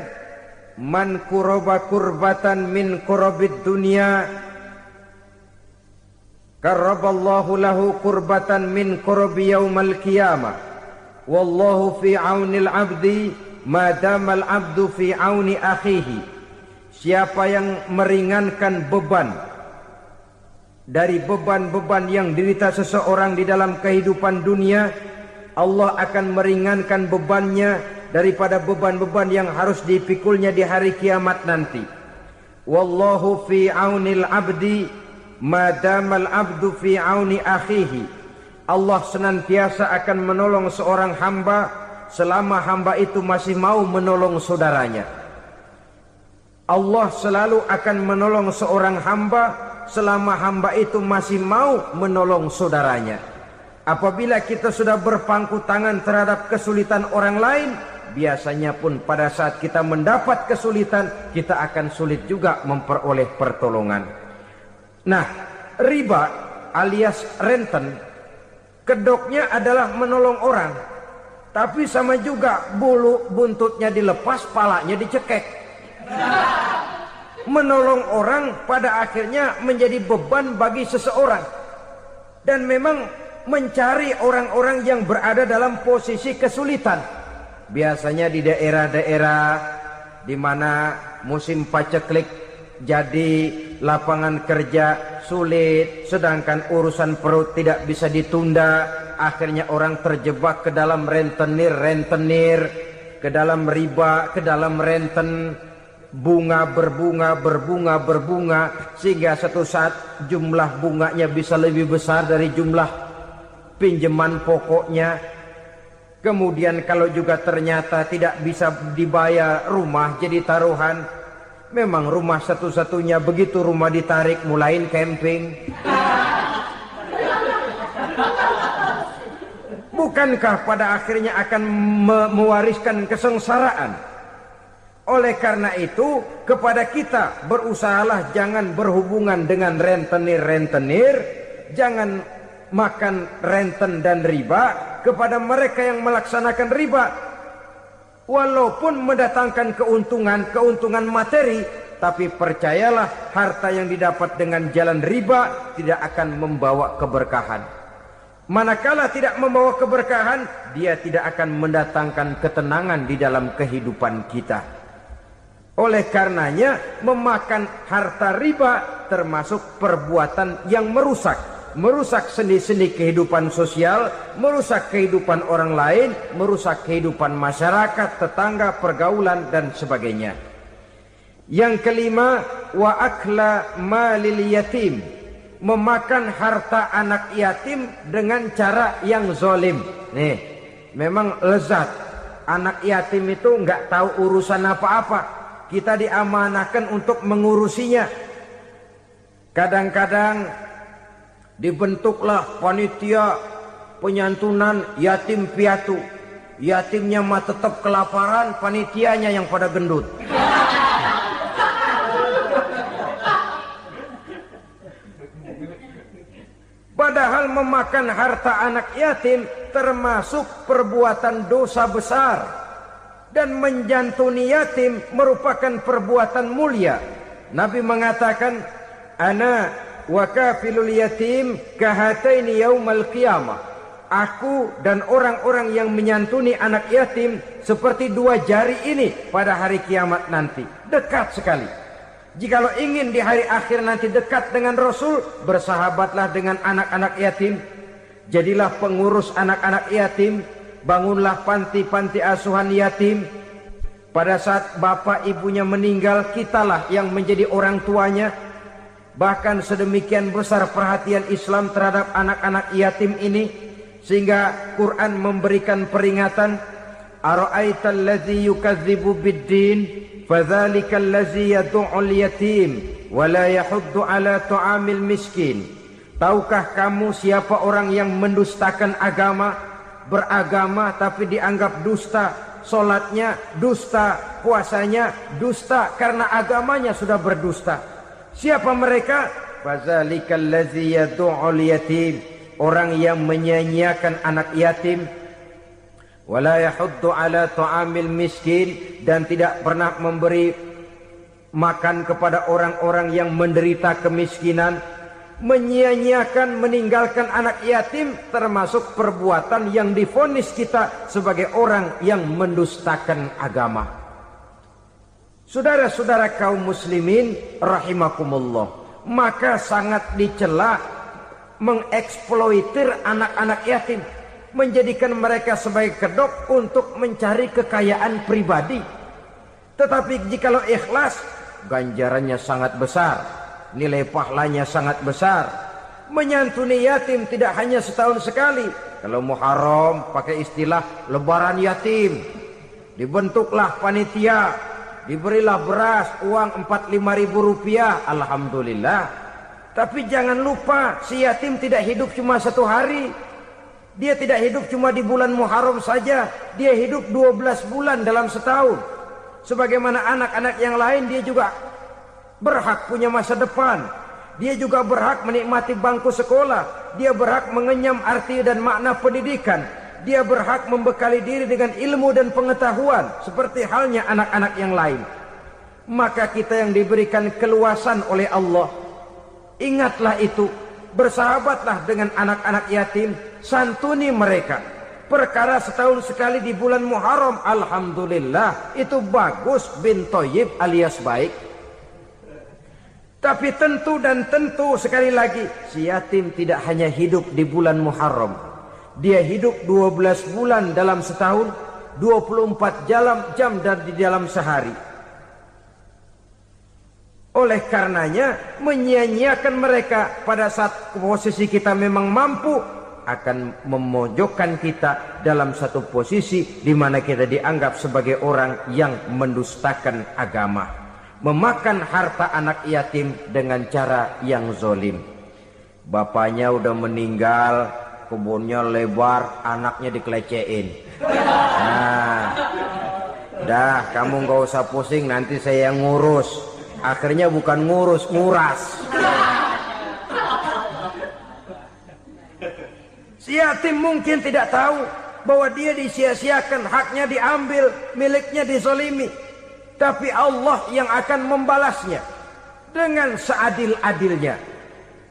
Speaker 1: man kuraba kurbatan min kurabid dunya karaballahu lahu kurbatan min kurabi yaumal qiyamah wallahu fi aunil abdi madamal abdu fi auni akhihi. Siapa yang meringankan beban dari beban-beban yang diderita seseorang di dalam kehidupan dunia, Allah akan meringankan bebannya daripada beban-beban yang harus dipikulnya di hari kiamat nanti. Wallahu fi aunil abdi madamal abdu fi auni akhihi. Allah senantiasa akan menolong seorang hamba selama hamba itu masih mau menolong saudaranya. Allah selalu akan menolong seorang hamba selama hamba itu masih mau menolong saudaranya. Apabila kita sudah berpangku tangan terhadap kesulitan orang lain, biasanya pun pada saat kita mendapat kesulitan, kita akan sulit juga memperoleh pertolongan. Nah, riba alias renten, kedoknya adalah menolong orang, tapi sama juga bulu buntutnya dilepas, palanya dicekek. Menolong orang pada akhirnya menjadi beban bagi seseorang. Dan memang mencari orang-orang yang berada dalam posisi kesulitan. Biasanya di daerah-daerah di mana musim paceklik jadi lapangan kerja sulit, sedangkan urusan perut tidak bisa ditunda, akhirnya orang terjebak ke dalam rentenir, ke dalam riba, ke dalam renten. Bunga berbunga sehingga satu saat jumlah bunganya bisa lebih besar dari jumlah pinjaman pokoknya. Kemudian kalau juga ternyata tidak bisa dibayar, rumah jadi taruhan. Memang rumah satu-satunya, begitu rumah ditarik mulain camping. Bukankah pada akhirnya akan mewariskan kesengsaraan? Oleh karena itu, kepada kita berusahalah jangan berhubungan dengan rentenir, jangan makan renten dan riba. Kepada mereka yang melaksanakan riba, walaupun mendatangkan keuntungan materi, tapi percayalah harta yang didapat dengan jalan riba tidak akan membawa keberkahan. Manakala tidak membawa keberkahan, dia tidak akan mendatangkan ketenangan di dalam kehidupan kita. Oleh karenanya memakan harta riba termasuk perbuatan yang merusak sendi-sendi kehidupan sosial, merusak kehidupan orang lain, merusak kehidupan masyarakat, tetangga, pergaulan dan sebagainya. Yang kelima, wa akla malil yatim, memakan harta anak yatim dengan cara yang zalim. Nih, memang lezat. Anak yatim itu nggak tahu urusan apa-apa. Kita diamanahkan untuk mengurusinya. Kadang-kadang dibentuklah panitia penyantunan yatim piatu. yatimnya mah tetap kelaparan, panitianya yang pada gendut. Padahal memakan harta anak yatim termasuk perbuatan dosa besar, dan menjantuni yatim merupakan perbuatan mulia. Nabi mengatakan, ana wa kafilul yatim kahataini yaumal qiyamah. Aku dan orang-orang yang menyantuni anak yatim seperti dua jari ini pada hari kiamat nanti. Dekat sekali. Jikalau ingin di hari akhir nanti dekat dengan Rasul, bersahabatlah dengan anak-anak yatim. Jadilah pengurus anak-anak yatim. Bangunlah panti-panti asuhan yatim. Pada saat bapak ibunya meninggal, kitalah yang menjadi orang tuanya. Bahkan sedemikian besar perhatian Islam terhadap anak-anak yatim ini, sehingga Quran memberikan peringatan, ara'aital ladzi yukadzibu bid-din fadzalikal ladzi yad'ul yatim wa la yahuddu ala ta'amil miskin. Tahukah kamu siapa orang yang mendustakan agama, beragama tapi dianggap dusta? Solatnya dusta, puasanya dusta, karena agamanya sudah berdusta. Siapa mereka? Fazalikal ladzi yad'ul yatim, orang yang menyia-nyiakan anak yatim. Wala yahuddu ala ta'amil miskin, dan tidak pernah memberi makan kepada orang-orang yang menderita kemiskinan. Menyia-nyiakan, meninggalkan anak yatim termasuk perbuatan yang divonis kita sebagai orang yang mendustakan agama. Saudara-saudara kaum muslimin rahimakumullah, maka sangat dicela mengeksploitir anak-anak yatim, menjadikan mereka sebagai kedok untuk mencari kekayaan pribadi. Tetapi jikalau ikhlas, ganjarannya sangat besar, nilai pahalanya sangat besar. Menyantuni yatim tidak hanya setahun sekali. Kalau Muharram pakai istilah lebaran yatim, dibentuklah panitia, diberilah beras, uang 45.000 rupiah, alhamdulillah. Tapi jangan lupa, si yatim tidak hidup cuma satu hari. Dia tidak hidup cuma di bulan Muharram saja, dia hidup 12 bulan dalam setahun. Sebagaimana anak-anak yang lain, dia juga berhak punya masa depan. Dia juga berhak menikmati bangku sekolah. Dia berhak mengenyam arti dan makna pendidikan. Dia berhak membekali diri dengan ilmu dan pengetahuan, seperti halnya anak-anak yang lain. Maka kita yang diberikan keluasan oleh Allah, ingatlah itu. Bersahabatlah dengan anak-anak yatim, santuni mereka. Perkara setahun sekali di bulan Muharram, alhamdulillah, itu bagus, bin Thayyib alias baik. Tapi tentu dan tentu sekali lagi, si yatim tidak hanya hidup di bulan Muharram. Dia hidup 12 bulan dalam setahun, 24 jam di dalam sehari. Oleh karenanya, menyia-nyiakan mereka pada saat posisi kita memang mampu, akan memojokkan kita dalam satu posisi di mana kita dianggap sebagai orang yang mendustakan agama. Memakan harta anak yatim dengan cara yang zolim. Bapaknya udah meninggal, kebunnya lebar, anaknya dikelecehin. Nah, dah kamu gak usah pusing, nanti saya yang ngurus. Akhirnya bukan ngurus, nguras. Si yatim mungkin tidak tahu bahwa dia disia-siakan, haknya diambil, miliknya dizolimi. Tapi Allah yang akan membalasnya dengan seadil-adilnya.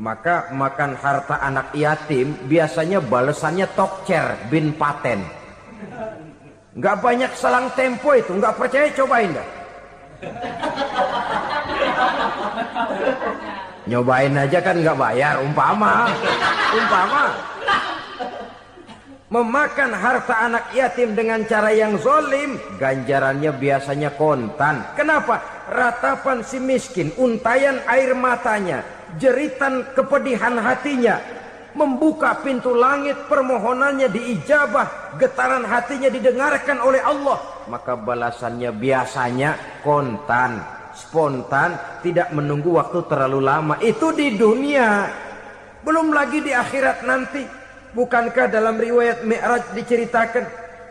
Speaker 1: Maka makan harta anak yatim biasanya balasannya tokcer bin paten. Nggak banyak selang tempo itu, nggak percaya cobain dah. Nyobain aja kan nggak bayar, umpama. Memakan harta anak yatim dengan cara yang zolim, ganjarannya biasanya kontan. Kenapa? Ratapan si miskin, untayan air matanya, jeritan kepedihan hatinya, membuka pintu langit, permohonannya diijabah, getaran hatinya didengarkan oleh Allah. Maka balasannya biasanya kontan, spontan, tidak menunggu waktu terlalu lama. Itu di dunia, belum lagi di akhirat nanti. Bukankah dalam riwayat Mi'raj diceritakan,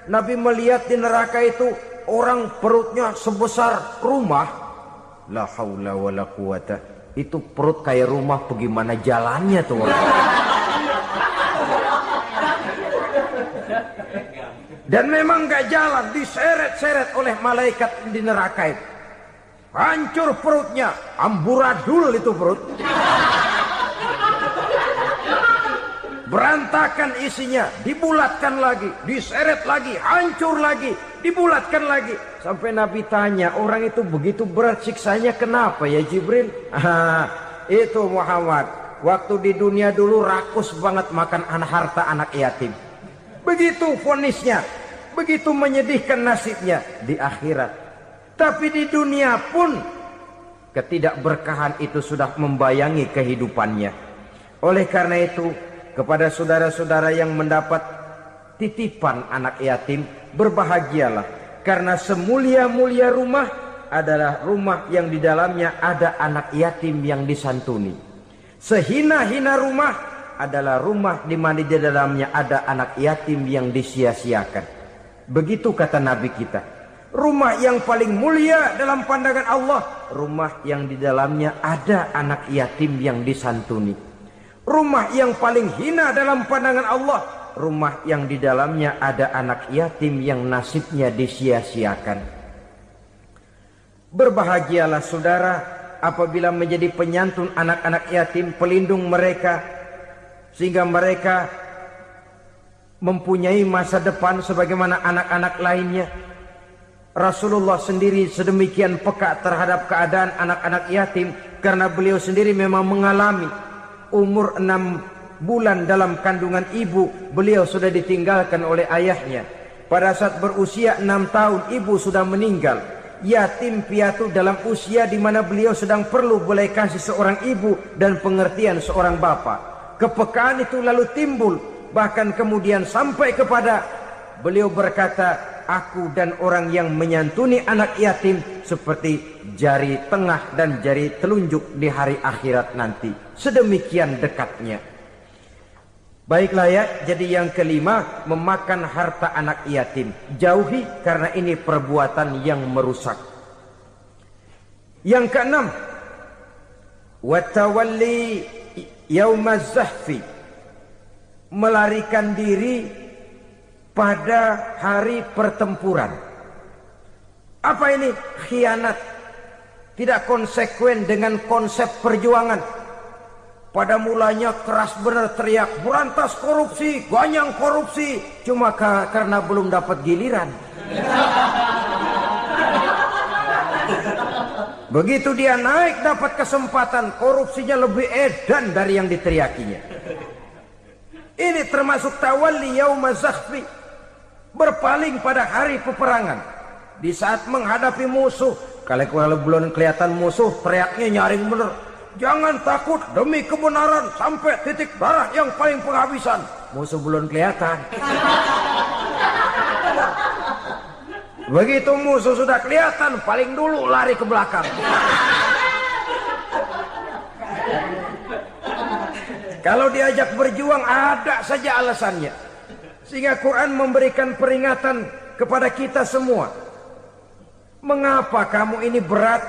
Speaker 1: Nabi melihat di neraka itu orang perutnya sebesar rumah. La haula wala quwata. Itu perut kayak rumah, bagaimana jalannya tuh orang? Dan memang gak jalan, diseret-seret oleh malaikat di neraka itu. Hancur perutnya, amburadul itu perut. Berantakan isinya, dibulatkan lagi, diseret lagi, hancur lagi, dibulatkan lagi. Sampai Nabi tanya, orang itu begitu berat siksanya kenapa ya Jibril? Itu Muhammad, waktu di dunia dulu rakus banget makan harta anak yatim. Begitu vonisnya, begitu menyedihkan nasibnya di akhirat. Tapi di dunia pun ketidakberkahan itu sudah membayangi kehidupannya. Oleh karena itu, kepada saudara-saudara yang mendapat titipan anak yatim, berbahagialah, karena semulia-mulia rumah adalah rumah yang di dalamnya ada anak yatim yang disantuni. Sehina-hina rumah adalah rumah di mana di dalamnya ada anak yatim yang disia-siakan. Begitu kata Nabi kita. Rumah yang paling mulia dalam pandangan Allah, rumah yang di dalamnya ada anak yatim yang disantuni. Rumah yang paling hina dalam pandangan Allah, rumah yang di dalamnya ada anak yatim yang nasibnya disia-siakan. Berbahagialah saudara apabila menjadi penyantun anak-anak yatim, pelindung mereka, sehingga mereka mempunyai masa depan sebagaimana anak-anak lainnya. Rasulullah sendiri sedemikian peka terhadap keadaan anak-anak yatim karena beliau sendiri memang mengalami. Umur 6 bulan dalam kandungan ibu, beliau sudah ditinggalkan oleh ayahnya. Pada saat berusia 6 tahun, ibu sudah meninggal. Yatim piatu dalam usia di mana beliau sedang perlu belas kasih seorang ibu dan pengertian seorang bapa. Kepekaan itu lalu timbul, bahkan kemudian sampai kepada beliau berkata, aku dan orang yang menyantuni anak yatim seperti jari tengah dan jari telunjuk di hari akhirat nanti. Sedemikian dekatnya. Baiklah ya, jadi yang kelima, memakan harta anak yatim. Jauhi karena ini perbuatan yang merusak. Yang keenam, watawalli yaumaz zahfi. Melarikan diri pada hari pertempuran. Apa ini? Khianat. Tidak konsekuen dengan konsep perjuangan. Pada mulanya keras benar teriak, berantas korupsi, ganyang korupsi. Cuma karena belum dapat giliran. Begitu dia naik dapat kesempatan, korupsinya lebih edan dari yang diteriakinya. Ini termasuk tawalli yaumaz zahfi. Berpaling pada hari peperangan. Di saat menghadapi musuh, kalau belum kelihatan musuh, teriaknya nyaring bener. Jangan takut, demi kebenaran sampai titik darah yang paling penghabisan. Musuh belum kelihatan. Begitu musuh sudah kelihatan, paling dulu lari ke belakang. Kalau diajak berjuang ada saja alasannya. Sehingga Quran memberikan peringatan kepada kita semua. Mengapa kamu ini berat?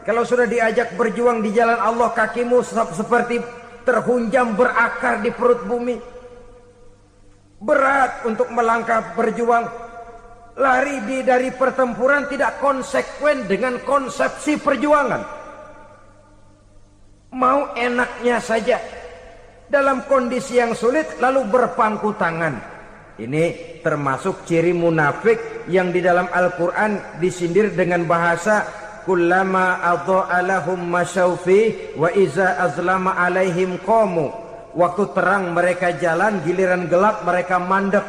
Speaker 1: Kalau sudah diajak berjuang di jalan Allah, kakimu seperti terhunjam berakar di perut bumi. Berat untuk melangkah berjuang. Lari dari pertempuran tidak konsekuen dengan konsepsi perjuangan. Mau enaknya saja. Dalam kondisi yang sulit lalu berpangku tangan. Ini termasuk ciri munafik yang di dalam Al-Quran disindir dengan bahasa kullama adha'a lahum masyaufi wa iza azlama alaihim qamu. Waktu terang mereka jalan, giliran gelap mereka mandek.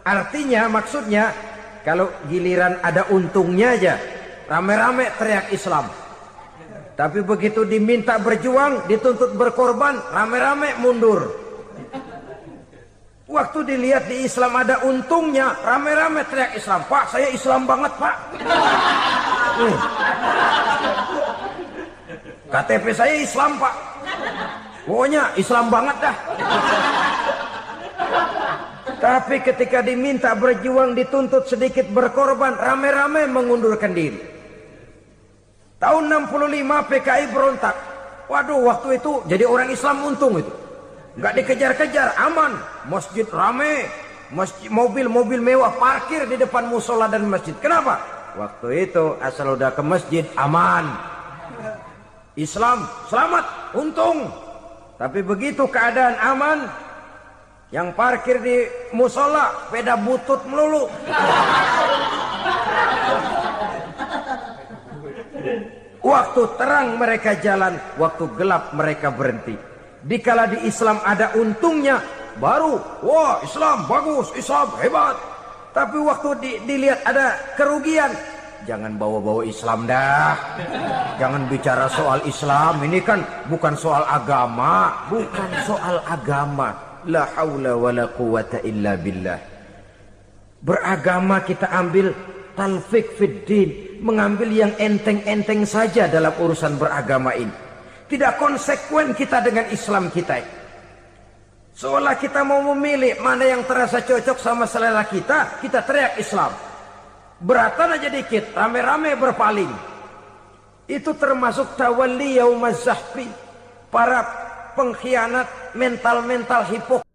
Speaker 1: Artinya, maksudnya, kalau giliran ada untungnya aja, rame-rame teriak Islam. Tapi begitu diminta berjuang, dituntut berkorban, rame-rame mundur. Waktu dilihat di Islam ada untungnya, rame-rame teriak Islam. Pak, saya Islam banget, Pak. KTP saya Islam, Pak. Pokoknya Islam banget dah. Tapi ketika diminta berjuang, dituntut sedikit berkorban, rame-rame mengundurkan diri. Tahun 65 PKI berontak. Waduh, waktu itu jadi orang Islam untung itu. Nggak dikejar-kejar, aman. Masjid rame, mobil-mobil mewah parkir di depan musola dan masjid. Kenapa? Waktu itu asal udah ke masjid aman. Islam selamat, untung. Tapi begitu keadaan aman, yang parkir di musola sepeda butut melulu. Waktu terang mereka jalan, waktu gelap mereka berhenti. Dikala di Islam ada untungnya, baru wah Islam bagus, Islam hebat. Tapi waktu dilihat ada kerugian, jangan bawa-bawa Islam dah. Jangan bicara soal Islam, ini kan bukan soal agama. Bukan soal agama. La haula wa la quwata illa billah. Beragama kita ambil talfik fid din, mengambil yang enteng-enteng saja dalam urusan beragama ini. Tidak konsekuen kita dengan Islam kita. Seolah kita mau memilih mana yang terasa cocok sama selera kita, kita teriak Islam. Beratan aja dikit, rame-rame berpaling. Itu termasuk tawalli yaumaz zahfi. Para pengkhianat, mental-mental hipokrit.